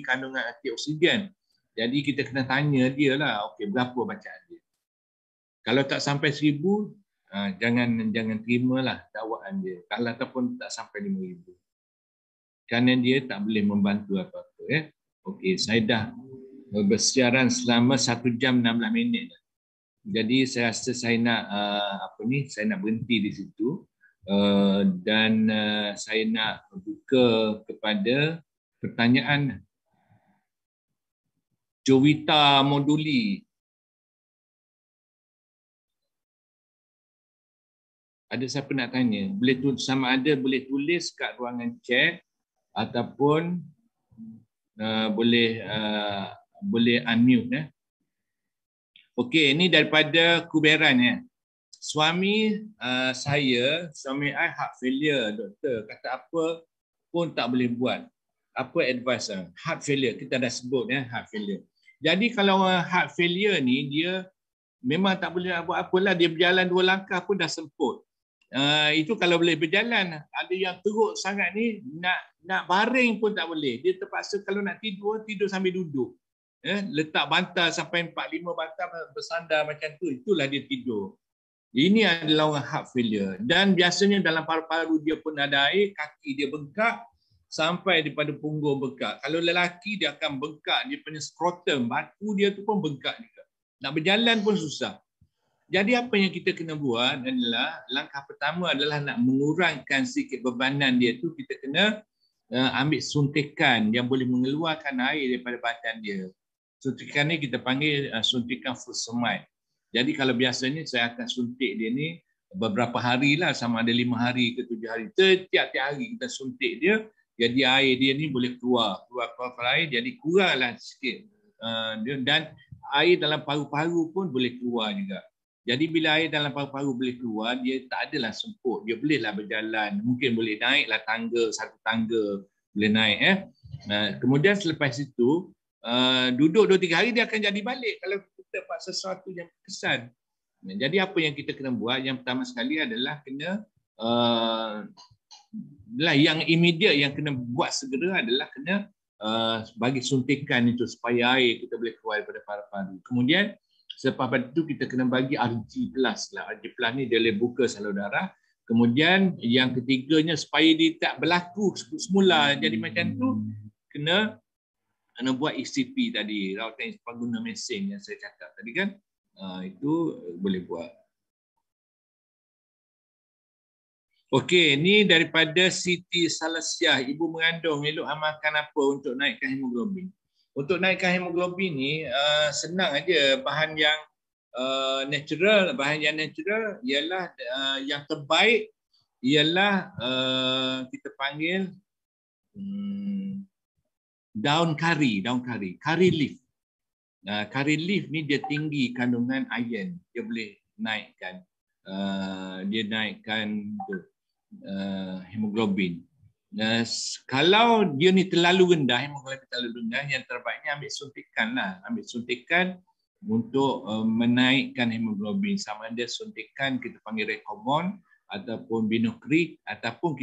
kandungan antioksidan. Jadi kita kena tanya dia lah, okey berapa bacaan dia. Kalau tak sampai 1000, jangan terimalah dakwaan dia. Kalau ataupun tak sampai 5,000. Kerana dia tak boleh membantu apa-apa. Okey, saya dah bersiaran selama 1 jam 16 minit. Jadi saya rasa saya nak saya nak berhenti di situ, dan saya nak buka kepada pertanyaan. Jovita Moduli. Ada siapa nak tanya? Sama ada boleh tulis kat ruangan chat ataupun boleh unmute. Okey, ini daripada Kuberan ya. Suami saya heart failure, doktor. Kata apa pun tak boleh buat. Apa advice? Heart failure, kita dah sebut ya, heart failure. Jadi kalau heart failure ni dia memang tak boleh buat apalah, dia berjalan 2 langkah pun dah semput. Itu kalau boleh berjalan. Ada yang teruk sangat ni nak baring pun tak boleh. Dia terpaksa kalau nak tidur sambil duduk. letak bantal sampai 4-5 bantal bersandar macam tu, itulah dia tidur. Ini adalah orang heart failure. Dan biasanya dalam paru-paru dia pun ada air, kaki dia bengkak sampai daripada punggung bengkak. Kalau lelaki dia akan bengkak, dia punya skrotum, batu dia tu pun bengkak juga. Nak berjalan pun susah. Jadi apa yang kita kena buat adalah langkah pertama adalah nak mengurangkan sikit bebanan dia tu, kita kena ambil suntikan yang boleh mengeluarkan air daripada badan dia. Suntikan ni kita panggil suntikan furosemide. Jadi kalau biasanya saya akan suntik dia ni beberapa hari lah, sama ada 5 hari ke 7 hari. Setiap hari kita suntik dia, jadi air dia ni boleh keluar air, jadi kuranglah sikit. Dan air dalam paru-paru pun boleh keluar juga. Jadi bila air dalam paru-paru boleh keluar, dia tak adalah semput. Dia bolehlah berjalan. Mungkin boleh naiklah tangga, satu tangga boleh naik. Kemudian selepas itu, duduk 2-3 hari dia akan jadi balik kalau kita buat sesuatu yang berkesan. Jadi apa yang kita kena buat, yang pertama sekali adalah kena yang immediate yang kena buat segera adalah kena bagi suntikan itu supaya air kita boleh keluar daripada paru-paru. Kemudian selepas itu kita kena bagi RG plus lah. RG plus ni dia boleh buka salur darah. Kemudian yang ketiganya supaya dia tak berlaku semula jadi macam tu, kena buat ECP tadi, rawatan pengguna mesin yang saya cakap tadi kan. Itu boleh buat. Okey, ni daripada Siti Salasiah, ibu mengandung elok amalkan apa untuk naikkan hemoglobin? Untuk naikkan hemoglobin ni senang aja, bahan yang natural ialah yang terbaik ialah kita panggil daun kari leaf. Kari leaf ni dia tinggi kandungan iron, dia boleh naikkan hemoglobin. Kalau dia ni terlalu rendah, hemoglobin terlalu rendah, yang terbaiknya ambil suntikan lah. Ambil suntikan untuk menaikkan hemoglobin. Sama ada suntikan kita panggil Recomon ataupun Binocrit ataupun